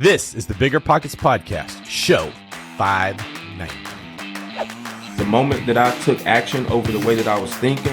This is the Bigger Pockets Podcast, show 590. The moment that I took action over the way that I was thinking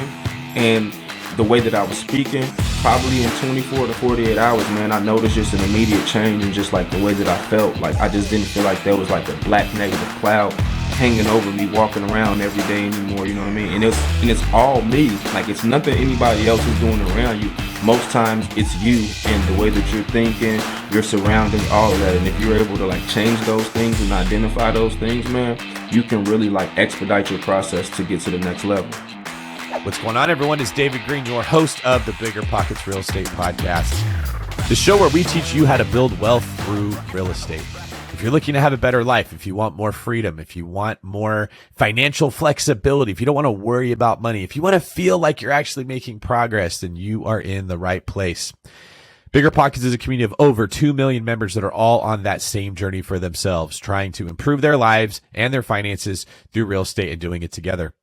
and the way that I was speaking, probably in 24 to 48 hours, man, I noticed just an immediate change in just like the way that I felt. Like I just didn't feel like there was like a black negative cloud hanging over me walking around every day anymore, you know what I mean? And it's all me. Like it's nothing anybody else is doing around you. Most times it's you and the way that you're thinking, your surroundings, all of that. And if you're able to like change those things and identify those things, man, you can really like expedite your process to get to the next level. What's going on, everyone? It's David Green, your host of the Bigger Pockets Real Estate Podcast, the show where we teach you how to build wealth through real estate. If you're looking to have a better life, if you want more freedom, if you want more financial flexibility, if you don't want to worry about money, if you want to feel like you're actually making progress, then you are in the right place. BiggerPockets is a community of over 2 million members that are all on that same journey for themselves, trying to improve their lives and their finances through real estate and doing it together.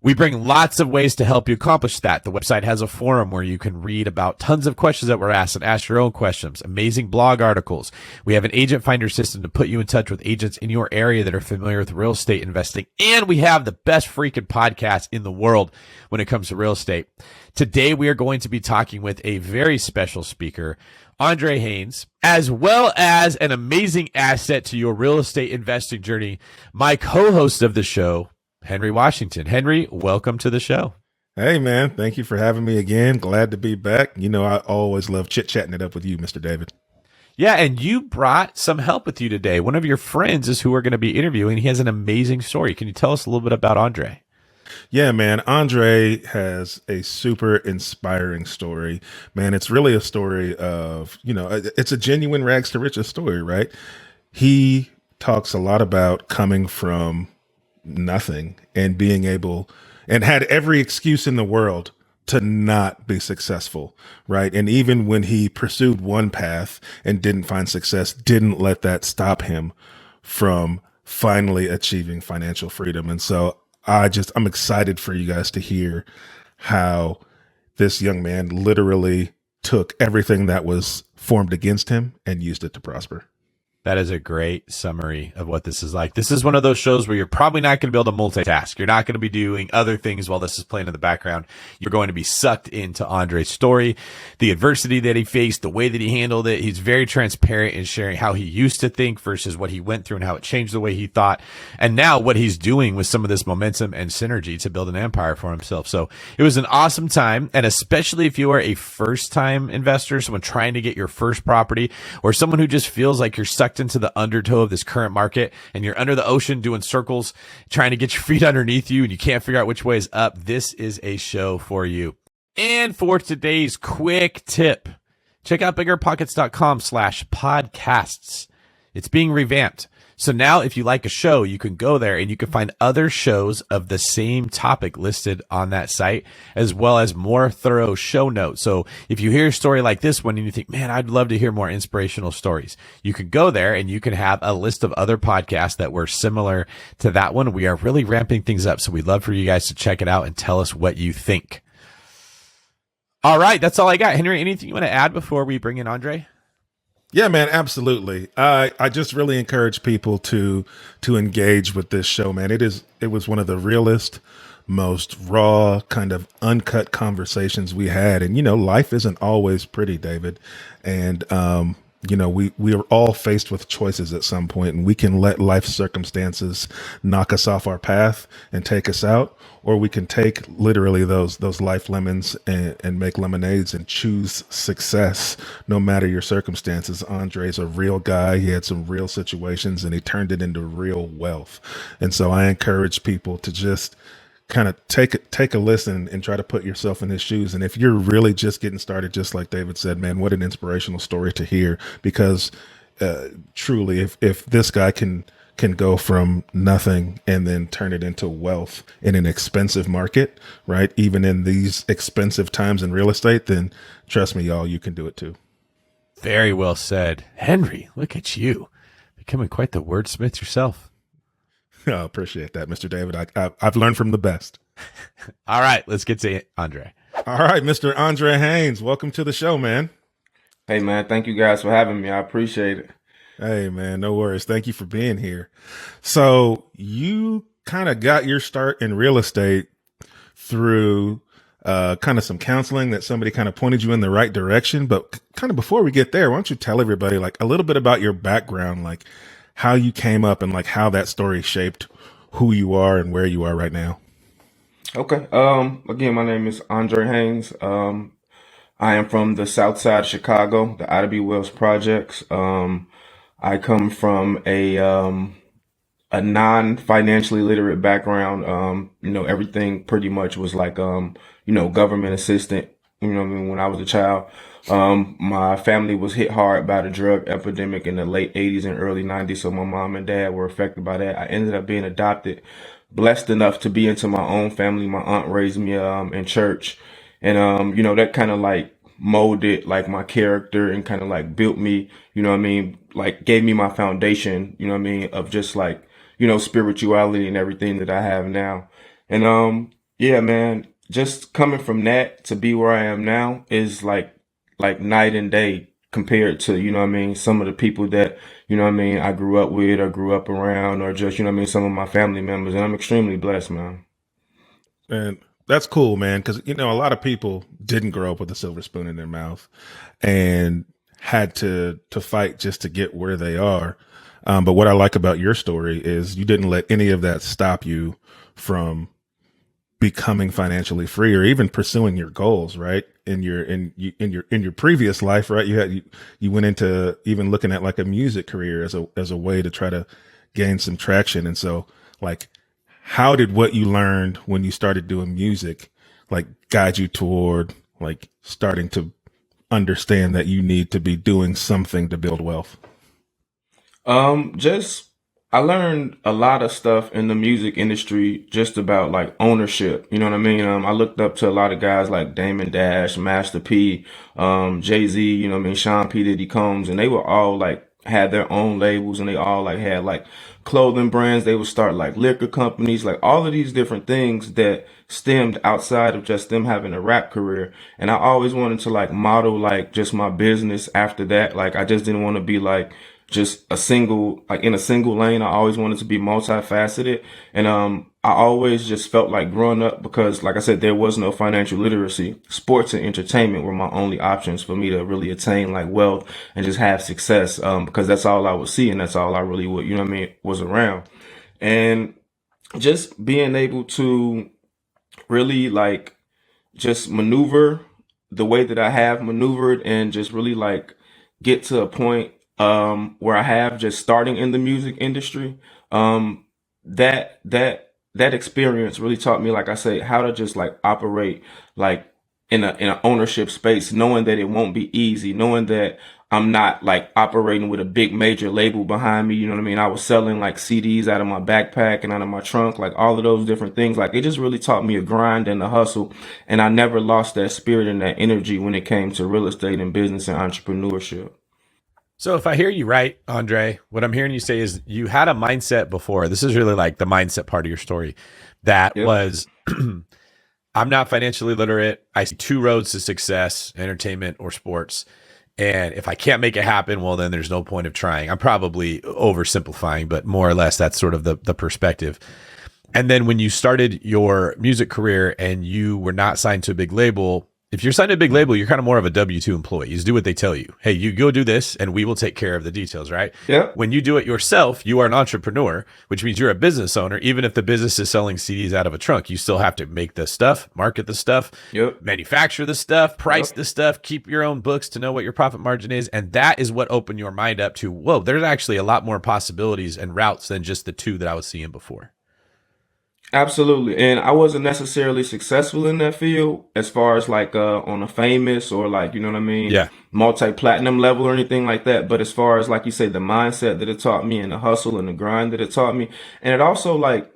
We bring lots of ways to help you accomplish that. The website has a forum where you can read about tons of questions that were asked and ask your own questions, amazing blog articles. We have an agent finder system to put you in touch with agents in your area that are familiar with real estate investing. And we have the best freaking podcast in the world when it comes to real estate. Today, we are going to be talking with a very special speaker, Andre Haynes, as well as an amazing asset to your real estate investing journey, my co-host of the show, Henry Washington. Henry, welcome to the show. Hey, man. Thank you for having me again. Glad to be back. You know, I always love chit-chatting it up with you, Mr. David. Yeah, and you brought some help with you today. One of your friends is who we're going to be interviewing. He has an amazing story. Can you tell us a little bit about Andre? Yeah, man. Andre has a super inspiring story. Man, it's really a story of, it's a genuine rags to riches story, right? He talks a lot about coming from nothing and being able and had every excuse in the world to not be successful, right? And even when he pursued one path and didn't find success, didn't let that stop him from finally achieving financial freedom. And so I'm excited for you guys to hear how this young man literally took everything that was formed against him and used it to prosper. That is a great summary of what this is like. This is one of those shows where you're probably not going to be able to multitask. You're not going to be doing other things while this is playing in the background. You're going to be sucked into Andre's story, the adversity that he faced, the way that he handled it. He's very transparent in sharing how he used to think versus what he went through and how it changed the way he thought. And now what he's doing with some of this momentum and synergy to build an empire for himself. So it was an awesome time. And especially if you are a first time investor, someone trying to get your first property, or someone who just feels like you're sucked into the undertow of this current market and you're under the ocean doing circles, trying to get your feet underneath you and you can't figure out which way is up, this is a show for you. And for today's quick tip, check out biggerpockets.com/podcasts. It's being revamped. So now if you like a show, you can go there and you can find other shows of the same topic listed on that site, as well as more thorough show notes. So if you hear a story like this one and you think, man, I'd love to hear more inspirational stories, you can go there and you can have a list of other podcasts that were similar to that one. We are really ramping things up. So we'd love for you guys to check it out and tell us what you think. All right. That's all I got. Henry, anything you want to add before we bring in Andre? Yeah, man, absolutely. I just really encourage people to engage with this show, man. It was one of the realest, most raw, kind of uncut conversations we had. And, life isn't always pretty, David. And, we are all faced with choices at some point, and we can let life circumstances knock us off our path and take us out, or we can take literally those life lemons and make lemonades and choose success no matter your circumstances. Andre's a real guy. He had some real situations and he turned it into real wealth. And so I encourage people to just kind of take a listen and try to put yourself in his shoes. And if you're really just getting started, just like David said, man, what an inspirational story to hear, because truly, if this guy can go from nothing and then turn it into wealth in an expensive market, right? Even in these expensive times in real estate, then trust me, y'all, you can do it too. Very well said. Henry, look at you, becoming quite the wordsmith yourself. I appreciate that, Mr. David. I've learned from the best. All right, let's get to Andre. All right, Mr. Andre Haynes, welcome to the show, man. Hey, man, thank you guys for having me. I appreciate it. Hey, man, no worries. Thank you for being here. So you kind of got your start in real estate through kind of some counseling that somebody kind of pointed you in the right direction. But kind of before we get there, why don't you tell everybody like a little bit about your background, like how you came up and like how that story shaped who you are and where you are right now? Okay. Again, my name is Andre Haynes. I am from the South Side of Chicago, the Ida B. Wells projects. I come from a non-financially literate background. Everything pretty much was like, government assistant, when I was a child. My family was hit hard by the drug epidemic in the late 80s and early 90s. So my mom and dad were affected by that. I ended up being adopted, blessed enough to be into my own family. My aunt raised me, in church. And, that kind of like molded like my character and kind of like built me, like gave me my foundation, of just like, spirituality and everything that I have now. And yeah, man, just coming from that to be where I am now is like night and day compared to, some of the people that, I grew up with or grew up around or just, some of my family members. And I'm extremely blessed, man. And that's cool, man. Cause a lot of people didn't grow up with a silver spoon in their mouth and had to fight just to get where they are. But what I like about your story is you didn't let any of that stop you from becoming financially free or even pursuing your goals, right? In your previous life, right? You went into even looking at like a music career as a way to try to gain some traction. And so like, how did what you learned when you started doing music like guide you toward like starting to understand that you need to be doing something to build wealth? Just I learned a lot of stuff in the music industry just about like ownership. You know what I mean? I looked up to a lot of guys like Damon Dash, Master P, Jay-Z, Sean P. Diddy Combs, and they were all like had their own labels and they all like had like clothing brands. They would start like liquor companies, like all of these different things that stemmed outside of just them having a rap career. And I always wanted to like model like just my business after that. Like I just didn't want to be like just like in a single lane. I always wanted to be multifaceted. And, I always just felt like growing up because, like I said, there was no financial literacy. Sports and entertainment were my only options for me to really attain like wealth and just have success. Because that's all I would see and that's all I really would, was around. And just being able to really like just maneuver the way that I have maneuvered and just really like get to a point where I have just starting in the music industry. That that experience really taught me, like I say, how to just like operate like in an ownership space, knowing that it won't be easy, knowing that I'm not like operating with a big major label behind me. You know what I mean? I was selling like CDs out of my backpack and out of my trunk, like all of those different things. Like it just really taught me a grind and a hustle. And I never lost that spirit and that energy when it came to real estate and business and entrepreneurship. So if I hear you right, Andre, what I'm hearing you say is you had a mindset before. This is really like the mindset part of your story that Yep. was I'm not financially literate. I see two roads to success, entertainment or sports. And if I can't make it happen, well, then there's no point of trying. I'm probably oversimplifying, but more or less that's sort of the perspective. And then when you started your music career and you were not signed to a big label, if you're signed to a big label, you're kind of more of a W-2 employee. You just do what they tell you. Hey, you go do this and we will take care of the details, right? Yep. When you do it yourself, you are an entrepreneur, which means you're a business owner. Even if the business is selling CDs out of a trunk, you still have to make the stuff, market the stuff, Yep. manufacture the stuff, price Yep. the stuff, keep your own books to know what your profit margin is. And that is what opened your mind up to, whoa, there's actually a lot more possibilities and routes than just the two that I was seeing before. Absolutely. And I wasn't necessarily successful in that field as far as like on a famous or like, you know what I mean, Yeah. multi-platinum level or anything like that. But as far as like you say, the mindset that it taught me and the hustle and the grind that it taught me. And it also like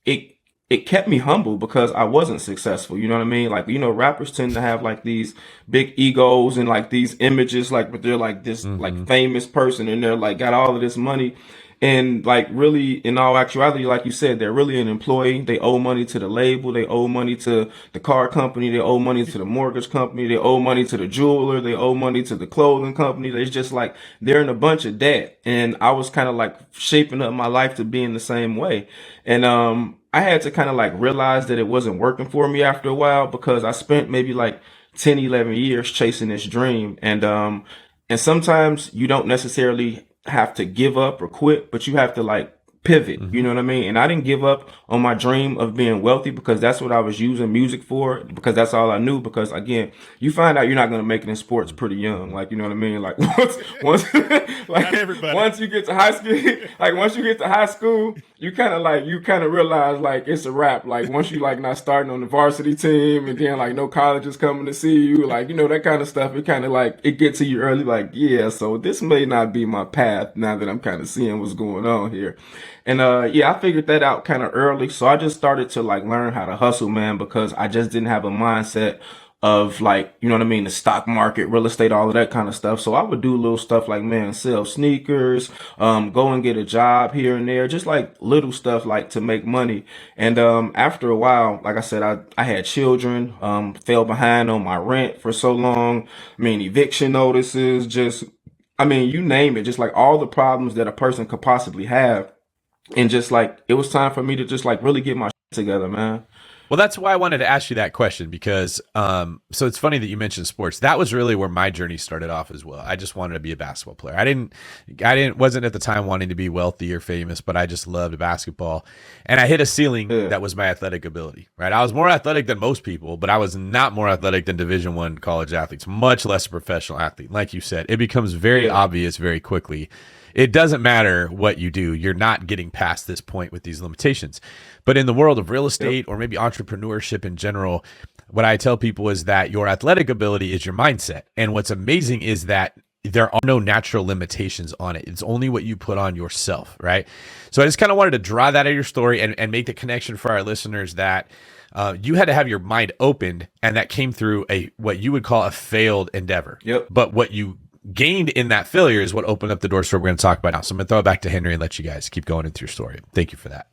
it it kept me humble because I wasn't successful. You know what I mean? Like, rappers tend to have like these big egos and like these images, like, but they're like this like famous person and they're like got all of this money. And like really in all actuality, like you said, they're really an employee. They owe money to the label. They owe money to the car company. They owe money to the mortgage company. They owe money to the jeweler. They owe money to the clothing company. They just like, they're in a bunch of debt. And I was kind of like shaping up my life to be in the same way. And, I had to kind of like realize that it wasn't working for me after a while because I spent maybe like 10, 11 years chasing this dream. And sometimes you don't necessarily have to give up or quit, but you have to like pivot. You know what I mean? And I didn't give up on my dream of being wealthy because that's what I was using music for, because that's all I knew. Because again, you find out you're not going to make it in sports pretty young. Like, you know what I mean? Like once, like once you get to high school, like once you get to high school, you kind of realize like it's a wrap. Like once you like not starting on the varsity team and then like no college is coming to see you, like, you know, that kind of stuff. It kind of like, it gets to you early, like, yeah, so this may not be my path now that I'm kind of seeing what's going on here. And yeah, I figured that out kind of early. So I just started to like learn how to hustle, man, because I just didn't have a mindset of like, you know what I mean, the stock market, real estate, all of that kind of stuff. So I would do little stuff like, man, sell sneakers, go and get a job here and there, just like little stuff like to make money. And after a while, like I said, I had children, fell behind on my rent for so long. I mean, eviction notices, just, I mean, you name it, just like all the problems that a person could possibly have. And just like, it was time for me to just like really get my shit together, man. Well, that's why I wanted to ask you that question because, so it's funny that you mentioned sports. That was really where my journey started off as well. I just wanted to be a basketball player. Wasn't at the time wanting to be wealthy or famous, but I just loved basketball. And I hit a ceiling that was my athletic ability, right? I was more athletic than most people, but I was not more athletic than Division I college athletes, much less a professional athlete. Like you said, it becomes very obvious very quickly. It doesn't matter what you do. You're not getting past this point with these limitations. But in the world of real estate or maybe entrepreneurship in general, what I tell people is that your athletic ability is your mindset. And what's amazing is that there are no natural limitations on it. It's only what you put on yourself, right? So I just kind of wanted to draw that out of your story and make the connection for our listeners that you had to have your mind opened, and that came through what you would call a failed endeavor. But what you gained in that failure is what opened up the doors for what we're going to talk about now. So I'm going to throw it back to Henry and let you guys keep going into your story. Thank you for that.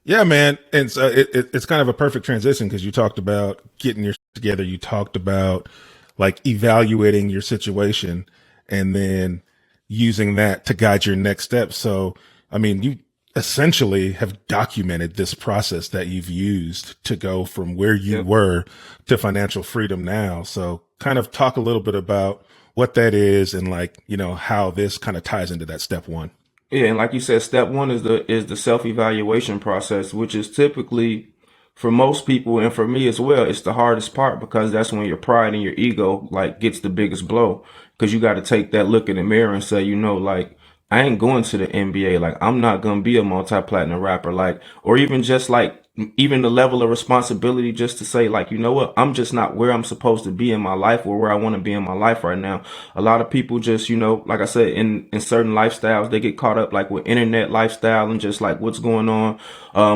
Yeah, man. And so it's kind of a perfect transition because you talked about getting your shit together. You talked about like evaluating your situation and then using that to guide your next steps. So, I mean, you essentially have documented this process that you've used to go from where you were to financial freedom now. So kind of talk a little bit about what that is and like, you know, how this kind of ties into that step one. Yeah, and like you said, step one is the self-evaluation process, which is typically for most people and for me as well, it's the hardest part because that's when your pride and your ego like gets the biggest blow because you got to take that look in the mirror and say, you know, like I ain't going to the NBA, like I'm not going to be a multi-platinum rapper, like, or even just like even the level of responsibility just to say like, you know what, I'm just not where I'm supposed to be in my life or where I want to be in my life right now. A lot of people just, you know, like I said, in certain lifestyles, they get caught up like with internet lifestyle and just like what's going on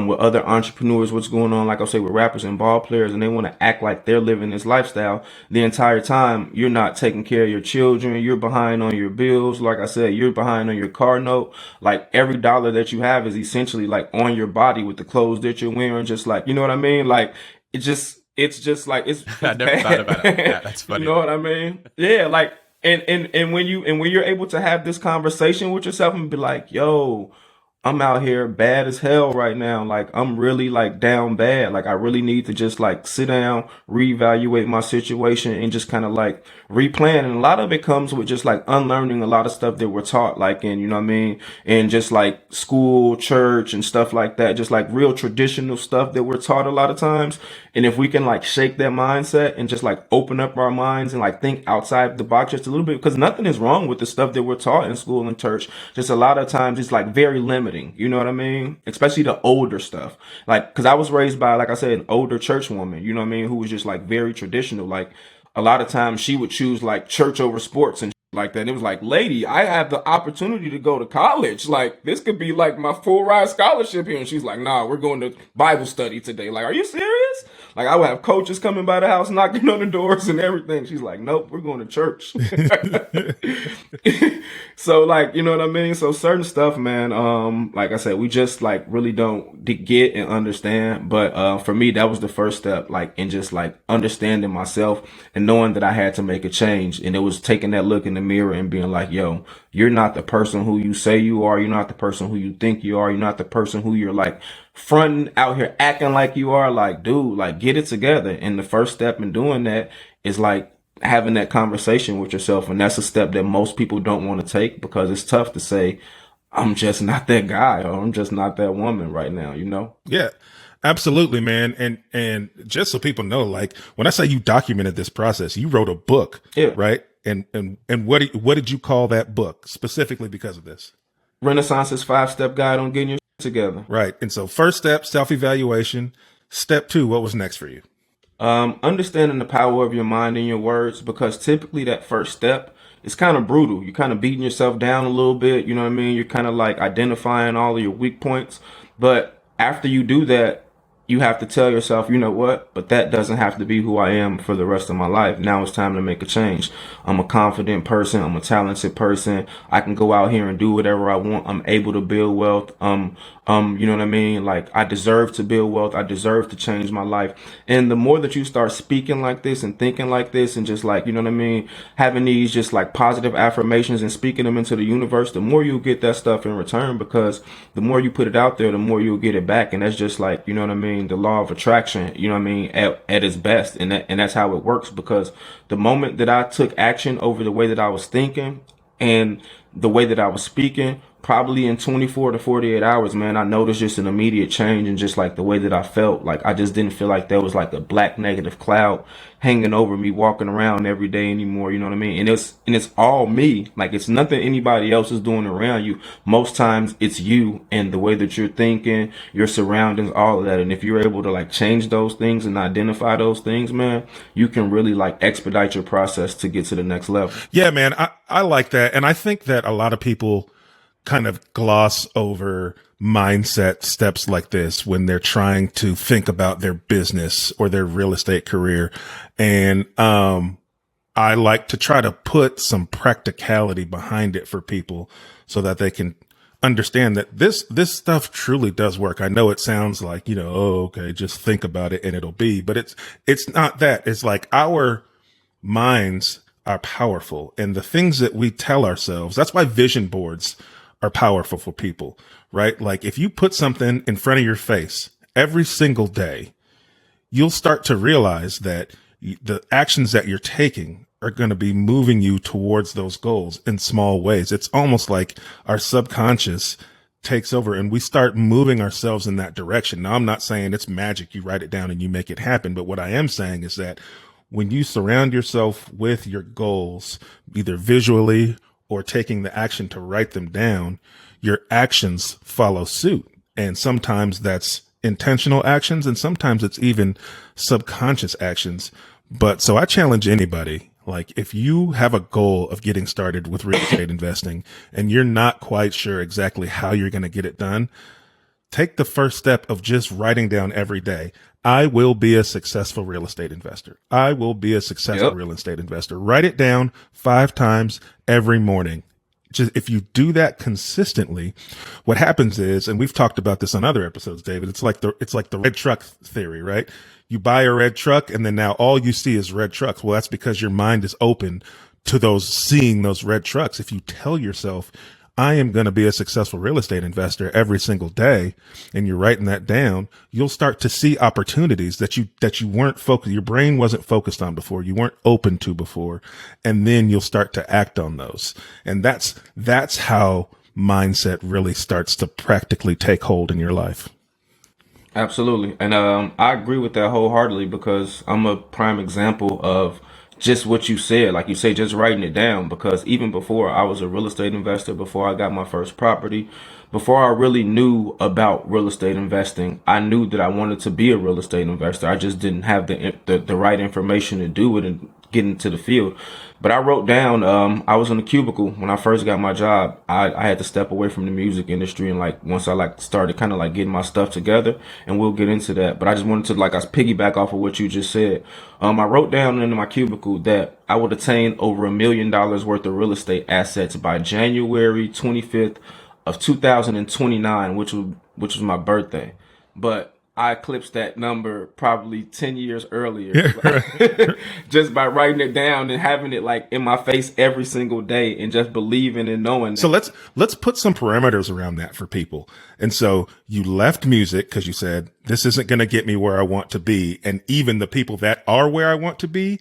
with other entrepreneurs, what's going on, like I say, with rappers and ball players, and they want to act like they're living this lifestyle the entire time. You're not taking care of your children. You're behind on your bills. Like I said, you're behind on your car note. Like every dollar that you have is essentially like on your body with the clothes that you're wearing. Just like, you know what I mean? Like it's just like, it's I never thought about it. Yeah, that's funny. You know what I mean? Yeah. Like, and when you're able to have this conversation with yourself and be like, yo, I'm out here bad as hell right now. Like I'm really like down bad. Like I really need to just like sit down, reevaluate my situation and just kind of like replan. And a lot of it comes with just like unlearning a lot of stuff that we're taught, like in, you know what I mean? And just like school, church and stuff like that, just like real traditional stuff that we're taught a lot of times. And if we can like shake that mindset and just like open up our minds and like think outside the box just a little bit, because nothing is wrong with the stuff that we're taught in school and church. Just a lot of times it's like very limited. You know what I mean? Especially the older stuff. Like, cause I was raised by, like I said, an older church woman, you know what I mean? Who was just like very traditional. Like a lot of times she would choose like church over sports and like that. And it was like, lady, I have the opportunity to go to college. Like this could be like my full ride scholarship here. And she's like, nah, we're going to Bible study today. Like, are you serious? Like I would have coaches coming by the house, knocking on the doors and everything. She's like, nope, we're going to church. So like, you know what I mean? So certain stuff, man, like I said, we just like really don't get and understand. But for me, that was the first step, like in just like understanding myself and knowing that I had to make a change. And it was taking that look in the mirror and being like, yo, you're not the person who you say you are. You're not the person who you think you are. You're not the person who you're like fronting out here acting like you are. Like, dude, like get it together. And the first step in doing that is like having that conversation with yourself. And that's a step that most people don't want to take because it's tough to say, I'm just not that guy or I'm just not that woman right now, you know? Yeah, absolutely, man. And just so people know, like when I say you documented this process, you wrote a book, Yeah. right? And what did you call that book specifically because of this? Renaissance's 5-step guide on getting your shit together. Right. And so first step, self-evaluation. Step 2, what was next for you? Understanding the power of your mind and your words, because typically that first step is kind of brutal. You're kind of beating yourself down a little bit. You know what I mean? You're kind of like identifying all of your weak points. But after you do that, you have to tell yourself, you know what, but that doesn't have to be who I am for the rest of my life. Now it's time to make a change. I'm a confident person. I'm a talented person. I can go out here and do whatever I want. I'm able to build wealth. You know what I mean? Like I deserve to build wealth. I deserve to change my life. And the more that you start speaking like this and thinking like this and just like, you know what I mean? Having these just like positive affirmations and speaking them into the universe, the more you'll get that stuff in return, because the more you put it out there, the more you'll get it back. And that's just like, you know what I mean? The law of attraction, you know what I mean? At its best. And that's how it works, because the moment that I took action over the way that I was thinking and the way that I was speaking, probably in 24 to 48 hours, man, I noticed just an immediate change in just like the way that I felt. Like I just didn't feel like there was like a black negative cloud hanging over me walking around every day anymore. You know what I mean? And it's all me. Like it's nothing anybody else is doing around you. Most times it's you and the way that you're thinking, your surroundings, all of that. And if you're able to like change those things and identify those things, man, you can really like expedite your process to get to the next level. Yeah, man, I like that. And I think that a lot of people kind of gloss over mindset steps like this when they're trying to think about their business or their real estate career. And I like to try to put some practicality behind it for people so that they can understand that this stuff truly does work. I know it sounds like, you know, oh, okay, just think about it and it'll be, but it's not that. It's like our minds are powerful, and the things that we tell ourselves, that's why vision boards are powerful for people, right? Like if you put something in front of your face every single day, you'll start to realize that the actions that you're taking are going to be moving you towards those goals in small ways. It's almost like our subconscious takes over and we start moving ourselves in that direction. Now, I'm not saying it's magic. You write it down and you make it happen. But what I am saying is that when you surround yourself with your goals, either visually or taking the action to write them down, your actions follow suit. And sometimes that's intentional actions, and sometimes it's even subconscious actions. But so I challenge anybody, like if you have a goal of getting started with real estate investing and you're not quite sure exactly how you're going to get it done, take the first step of just writing down every day, I will be a successful real estate investor. I will be a successful real estate investor. Write it down 5 times every morning. Just if you do that consistently, what happens is, and we've talked about this on other episodes, David, it's like the red truck theory, right? You buy a red truck and then now all you see is red trucks. Well, that's because your mind is open to seeing those red trucks. If you tell yourself, I am going to be a successful real estate investor every single day, and you're writing that down, you'll start to see opportunities that you weren't focused, your brain wasn't focused on before, you weren't open to before, and then you'll start to act on those. And that's how mindset really starts to practically take hold in your life. Absolutely. And I agree with that wholeheartedly, because I'm a prime example of just what you said. Like you say, just writing it down, because even before I was a real estate investor, before I got my first property, before I really knew about real estate investing, I knew that I wanted to be a real estate investor. I just didn't have the right information to do it get into the field. But I wrote down, I was in a cubicle when I first got my job. I had to step away from the music industry, and like once I like started kind of like getting my stuff together, and we'll get into that. But I just wanted to like I piggyback off of what you just said. I wrote down in my cubicle that I would attain over $1 million worth of real estate assets by January 25th of 2029, which was my birthday. But I eclipsed that number probably 10 years earlier, just by writing it down and having it like in my face every single day and just believing and knowing. So let's put some parameters around that for people. And so you left music because you said, this isn't going to get me where I want to be. And even the people that are where I want to be,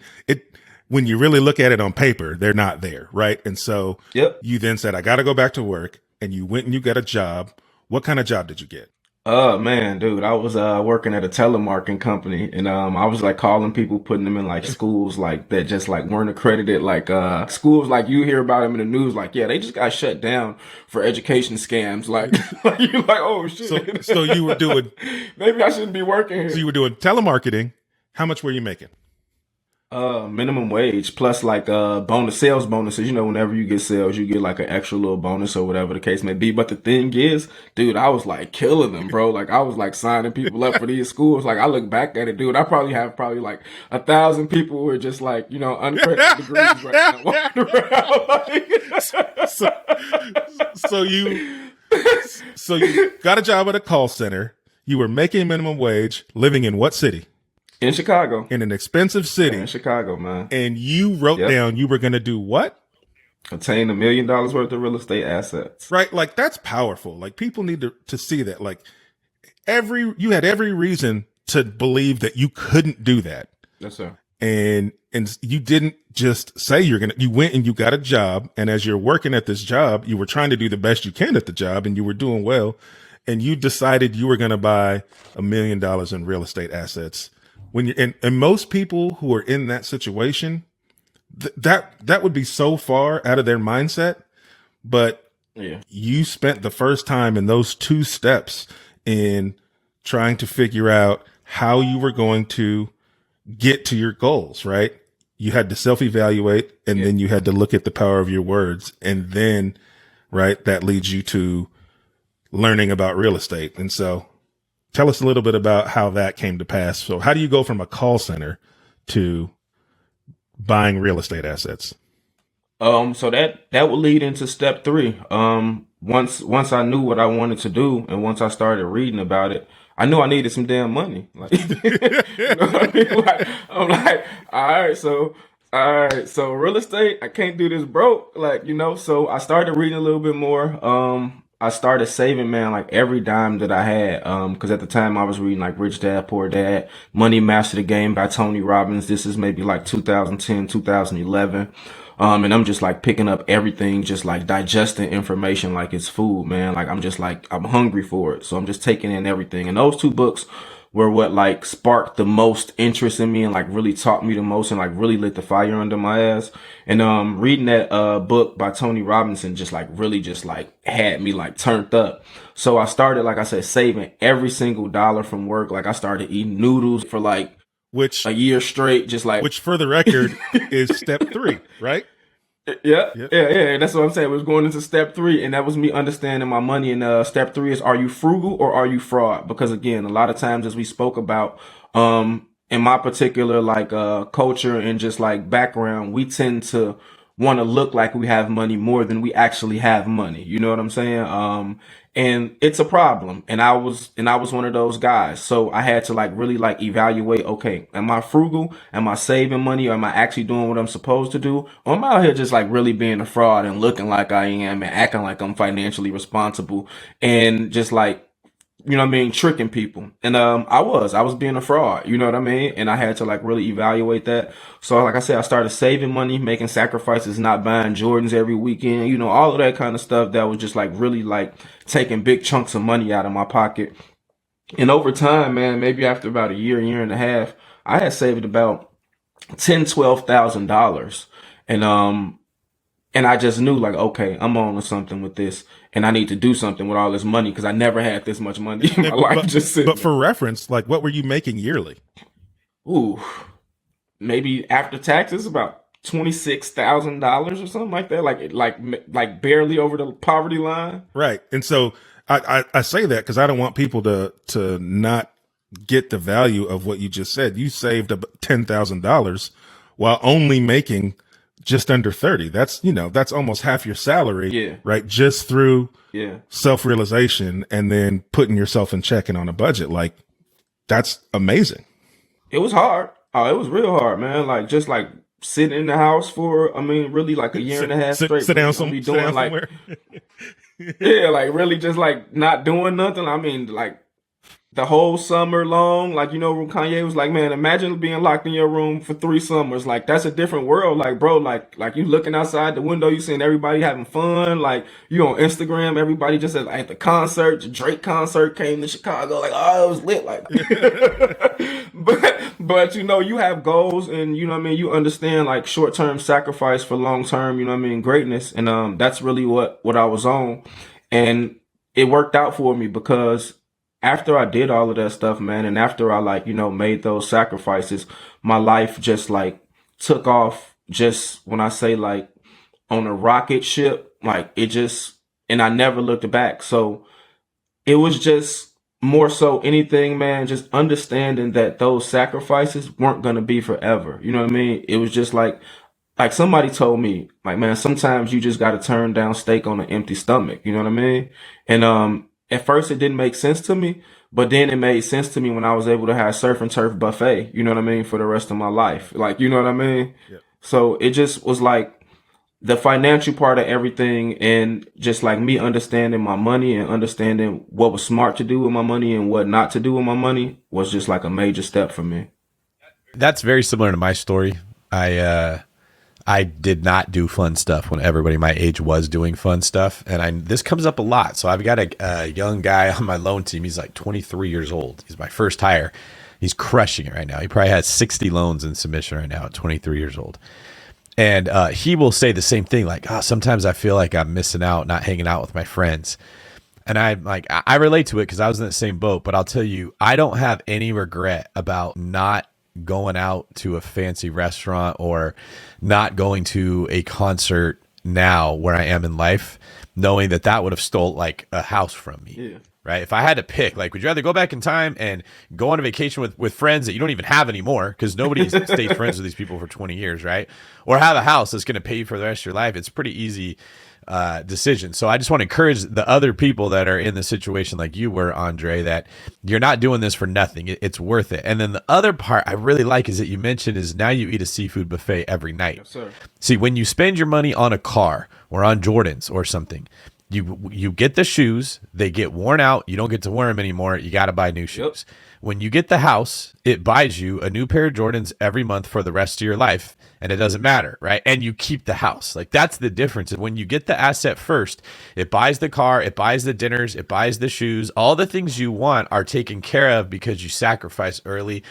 when you really look at it on paper, they're not there. Right. And so you then said, I got to go back to work, and you went and you got a job. What kind of job did you get? Man, dude, I was working at a telemarketing company, and I was like calling people, putting them in like schools like that just like weren't accredited, like schools like you hear about them in the news, like yeah, they just got shut down for education scams. Like, like you're like, oh shit. So you were doing maybe I shouldn't be working here. So you were doing telemarketing. How much were you making? Minimum wage plus like sales bonuses. You know, whenever you get sales, you get like an extra little bonus or whatever the case may be. But the thing is, dude, I was like killing them, bro. Like I was like signing people up for these schools. Like I look back at it, dude, I probably have like 1,000 people who are just like, you know, uncredited degrees right now walking around. Like. So you got a job at a call center. You were making minimum wage, living in what city? In Chicago. In an expensive city. Yeah, in Chicago, man. And you wrote down you were going to do what? Attain $1 million worth of real estate assets. Right. Like that's powerful. Like people need to see that. Like you had every reason to believe that you couldn't do that. Yes, sir. And you didn't just say you went and you got a job. And as you're working at this job, you were trying to do the best you can at the job, and you were doing well. And you decided you were going to buy $1 million in real estate assets. When you and most people who are in that situation, that would be so far out of their mindset. But you spent the first time in those 2 steps in trying to figure out how you were going to get to your goals, right? You had to self-evaluate, and then you had to look at the power of your words. And then, right, that leads you to learning about real estate. And so tell us a little bit about how that came to pass. So how do you go from a call center to buying real estate assets? So that would lead into step 3. Once I knew what I wanted to do, and once I started reading about it, I knew I needed some damn money. Like, you know what I mean? Like, I'm like, all right, so real estate, I can't do this broke. Like, you know, so I started reading a little bit more. I started saving, man, like every dime that I had. Cause at the time I was reading like Rich Dad, Poor Dad, Money Master the Game by Tony Robbins. This is maybe like 2010, 2011. And I'm just like picking up everything, just like digesting information like it's food, man. Like I'm just like, I'm hungry for it. So I'm just taking in everything. And those 2 books were what like sparked the most interest in me and like really taught me the most and like really lit the fire under my ass. And reading that book by Tony Robinson just like really just like had me like turned up. So I started, like I said, saving every single dollar from work. Like I started eating noodles for like a year straight, just like, which for the record is step 3, right? Yeah. And that's what I'm saying. It was going into step 3, and that was me understanding my money. And step 3 is, are you frugal or are you fraud? Because again, a lot of times, as we spoke about, in my particular like culture and just like background, we tend to want to look like we have money more than we actually have money. You know what I'm saying? And it's a problem. And I was one of those guys. So I had to like really like evaluate, okay, am I frugal? Am I saving money? Or am I actually doing what I'm supposed to do? Or am I out here just like really being a fraud and looking like I am and acting like I'm financially responsible and just like, you know what I mean, tricking people. And I was being a fraud, you know what I mean? And I had to like really evaluate that. So like I said, I started saving money, making sacrifices, not buying Jordans every weekend, you know, all of that kind of stuff that was just like really like taking big chunks of money out of my pocket. And over time, man, maybe after about a year and a half, I had saved about $10,000-$12,000. And I just knew like, okay, I'm on to something with this, and I need to do something with all this money because I never had this much money in my life. But for reference, like what were you making yearly? Ooh, maybe after taxes about $26,000 or something like that, like barely over the poverty line. Right. And so I say that because I don't want people to not get the value of what you just said. You saved $10,000 while only making just under 30. That's almost half your salary. Yeah. Right. Just through Yeah. self-realization and then putting yourself in check and on a budget. Like, that's amazing. It was hard. Oh, it was real hard, man. Like, just like sitting in the house for, really like a year and a half straight. Sit down somewhere. Yeah, like really just like not doing nothing. Like the whole summer long, like, Kanye was like, man, imagine being locked in your room for 3 summers. Like, that's a different world. Like, bro, like you looking outside the window, you seeing everybody having fun. Like, you on Instagram, everybody just at the concert, the Drake concert came to Chicago. Like, oh, it was lit. Like, but you have goals and, you understand like short-term sacrifice for long-term, greatness. And, that's really what I was on. And it worked out for me because after I did all of that stuff, man, and after I made those sacrifices, my life just like took off. Just when I say like on a rocket ship, like and I never looked back. So it was just more so anything, man, just understanding that those sacrifices weren't going to be forever. You know what I mean? It was just like somebody told me, like, man, sometimes you just got to turn down steak on an empty stomach. You know what I mean? And, at first, it didn't make sense to me, but then it made sense to me when I was able to have surf and turf buffet, you know what I mean, for the rest of my life. Like, you know what I mean? Yep. So it just was like the financial part of everything and just like me understanding my money and understanding what was smart to do with my money and what not to do with my money was just like a major step for me. That's very similar to my story. I did not do fun stuff when everybody my age was doing fun stuff. And this comes up a lot. So I've got a young guy on my loan team. He's like 23 years old. He's my first hire. He's crushing it right now. He probably has 60 loans in submission right now at 23 years old. And he will say the same thing. Like, sometimes I feel like I'm missing out, not hanging out with my friends. And I relate to it because I was in the same boat. But I'll tell you, I don't have any regret about not going out to a fancy restaurant or not going to a concert now where I am in life, knowing that would have stole like a house from me. Yeah. Right. If I had to pick, like, would you rather go back in time and go on a vacation with friends that you don't even have anymore because nobody's stayed friends with these people for 20 years, right? Or have a house that's going to pay you for the rest of your life? It's pretty easy decision. So I just want to encourage the other people that are in the situation like you were, Andre, that you're not doing this for nothing. It's worth it. And then the other part I really like is that you mentioned is now you eat a seafood buffet every night. Yes, sir. See, when you spend your money on a car or on Jordans or something, you get the shoes, they get worn out, you don't get to wear them anymore, you got to buy new shoes. Yep. When you get the house, it buys you a new pair of Jordans every month for the rest of your life, and it doesn't matter, right? And you keep the house. Like, that's the difference. When you get the asset first, it buys the car, it buys the dinners, it buys the shoes. All the things you want are taken care of because you sacrifice early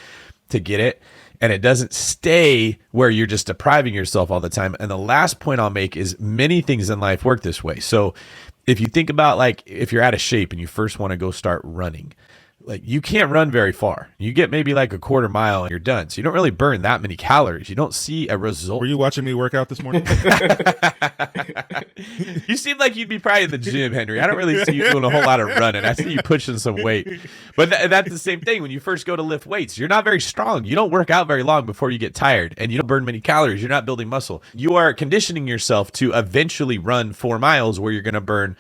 to get it. And it doesn't stay where you're just depriving yourself all the time. And the last point I'll make is many things in life work this way. So if you think about, like, if you're out of shape and you first want to go start running, like, you can't run very far. You get maybe like a quarter mile and you're done. So you don't really burn that many calories. You don't see a result. Were you watching me work out this morning? You seem like you'd be probably in the gym, Henry. I don't really see you doing a whole lot of running. I see you pushing some weight. But that's the same thing. When you first go to lift weights, you're not very strong. You don't work out very long before you get tired, and you don't burn many calories. You're not building muscle. You are conditioning yourself to eventually run 4 miles where you're going to burn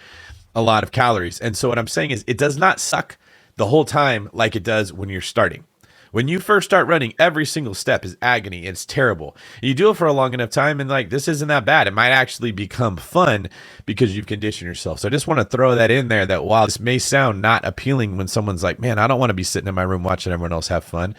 a lot of calories. And so what I'm saying is it does not suck the whole time like it does when you're starting. When you first start running, every single step is agony. It's terrible. You do it for a long enough time and like, this isn't that bad. It might actually become fun because you've conditioned yourself. So I just want to throw that in there, that while this may sound not appealing when someone's like, man, I don't want to be sitting in my room watching everyone else have fun,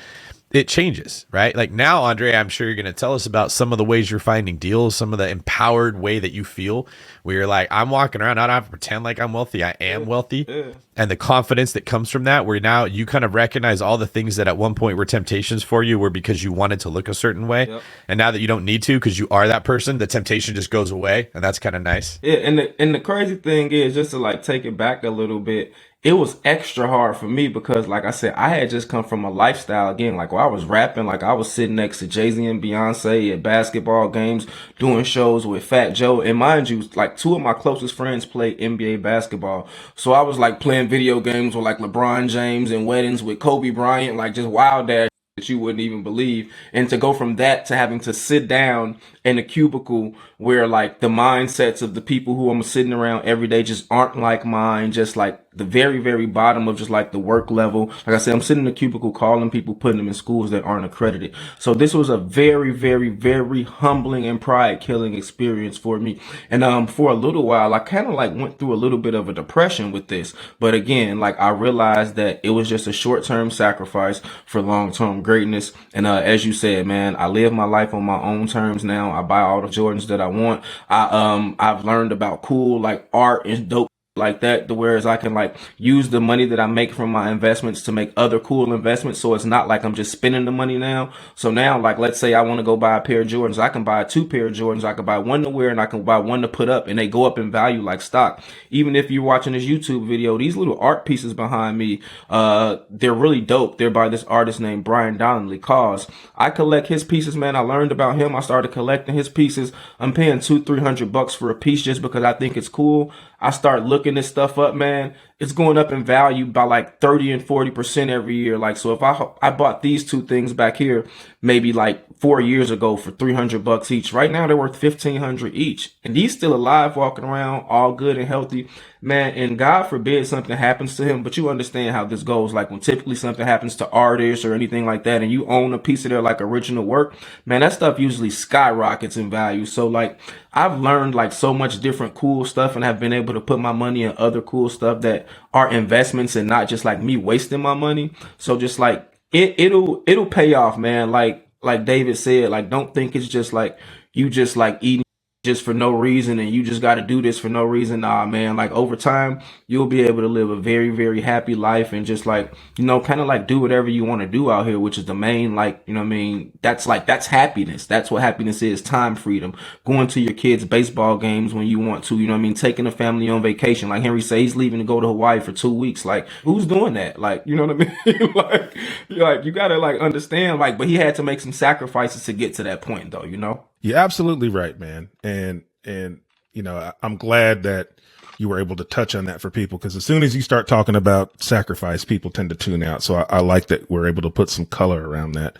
it changes, right? Like now, Andre, I'm sure you're going to tell us about some of the ways you're finding deals, some of the empowered way that you feel where you're like, I'm walking around, I don't have to pretend like I'm wealthy. I am wealthy. Yeah. And the confidence that comes from that, where now you kind of recognize all the things that at one point were temptations for you were because you wanted to look a certain way. Yep. And now that you don't need to, because you are that person, the temptation just goes away. And that's kind of nice. Yeah. And the crazy thing is, just to like take it back a little bit, it was extra hard for me because, like I said, I had just come from a lifestyle again. Like, while I was rapping, like I was sitting next to Jay-Z and Beyonce at basketball games, doing shows with Fat Joe. And mind you, like two of my closest friends play NBA basketball. So I was like playing video games with like LeBron James and weddings with Kobe Bryant, like just wild ass that you wouldn't even believe. And to go from that to having to sit down in a cubicle where like the mindsets of the people who I'm sitting around every day just aren't like mine, just like the very, very bottom of just like the work level. Like I said, I'm sitting in a cubicle calling people, putting them in schools that aren't accredited. So this was a very, very, very humbling and pride killing experience for me. And for a little while, I kind of like went through a little bit of a depression with this. But again, like I realized that it was just a short-term sacrifice for long-term greatness. And as you said, man, I live my life on my own terms now. I buy all the Jordans that I want. I've learned about cool like art and dope like that, to whereas I can like use the money that I make from my investments to make other cool investments. So it's not like I'm just spending the money now. So now, like, let's say I want to go buy a pair of Jordans. I can buy 2 pair of Jordans. I can buy one to wear and I can buy one to put up, and they go up in value like stock. Even if you're watching this YouTube video, these little art pieces behind me, they're really dope. They're by this artist named Brian Donnelly. Cause I collect his pieces, man. I learned about him. I started collecting his pieces. I'm paying $200-300 for a piece just because I think it's cool. I start looking this stuff up, man. It's going up in value by like 30 and 40% every year. Like, so if I bought these 2 things back here, maybe like 4 years ago for $300 each, right now they're worth $1,500 each. And he's still alive, walking around, all good and healthy, man. And God forbid something happens to him, but you understand how this goes. Like when typically something happens to artists or anything like that, and you own a piece of their like original work, man, that stuff usually skyrockets in value. So like I've learned like so much different cool stuff, and have been able to put my money in other cool stuff that are investments and not just like me wasting my money. So just like it'll pay off, man. Like David said, like don't think it's just like you just like eating just for no reason and you just got to do this for no reason. Nah, man, like over time you'll be able to live a very, very happy life and just like, you know, kind of like do whatever you want to do out here, which is the main, like, you know what I mean? That's happiness. That's what happiness is. Time freedom, going to your kids' baseball games when you want to, you know what I mean? Taking a family on vacation. Like Henry says, he's leaving to go to Hawaii for 2 weeks. Like who's doing that? Like, you know what I mean? like you got to like understand, like, but he had to make some sacrifices to get to that point though, you know? You're absolutely right, man. And you know, I'm glad that you were able to touch on that for people, because as soon as you start talking about sacrifice, people tend to tune out. So I like that we're able to put some color around that.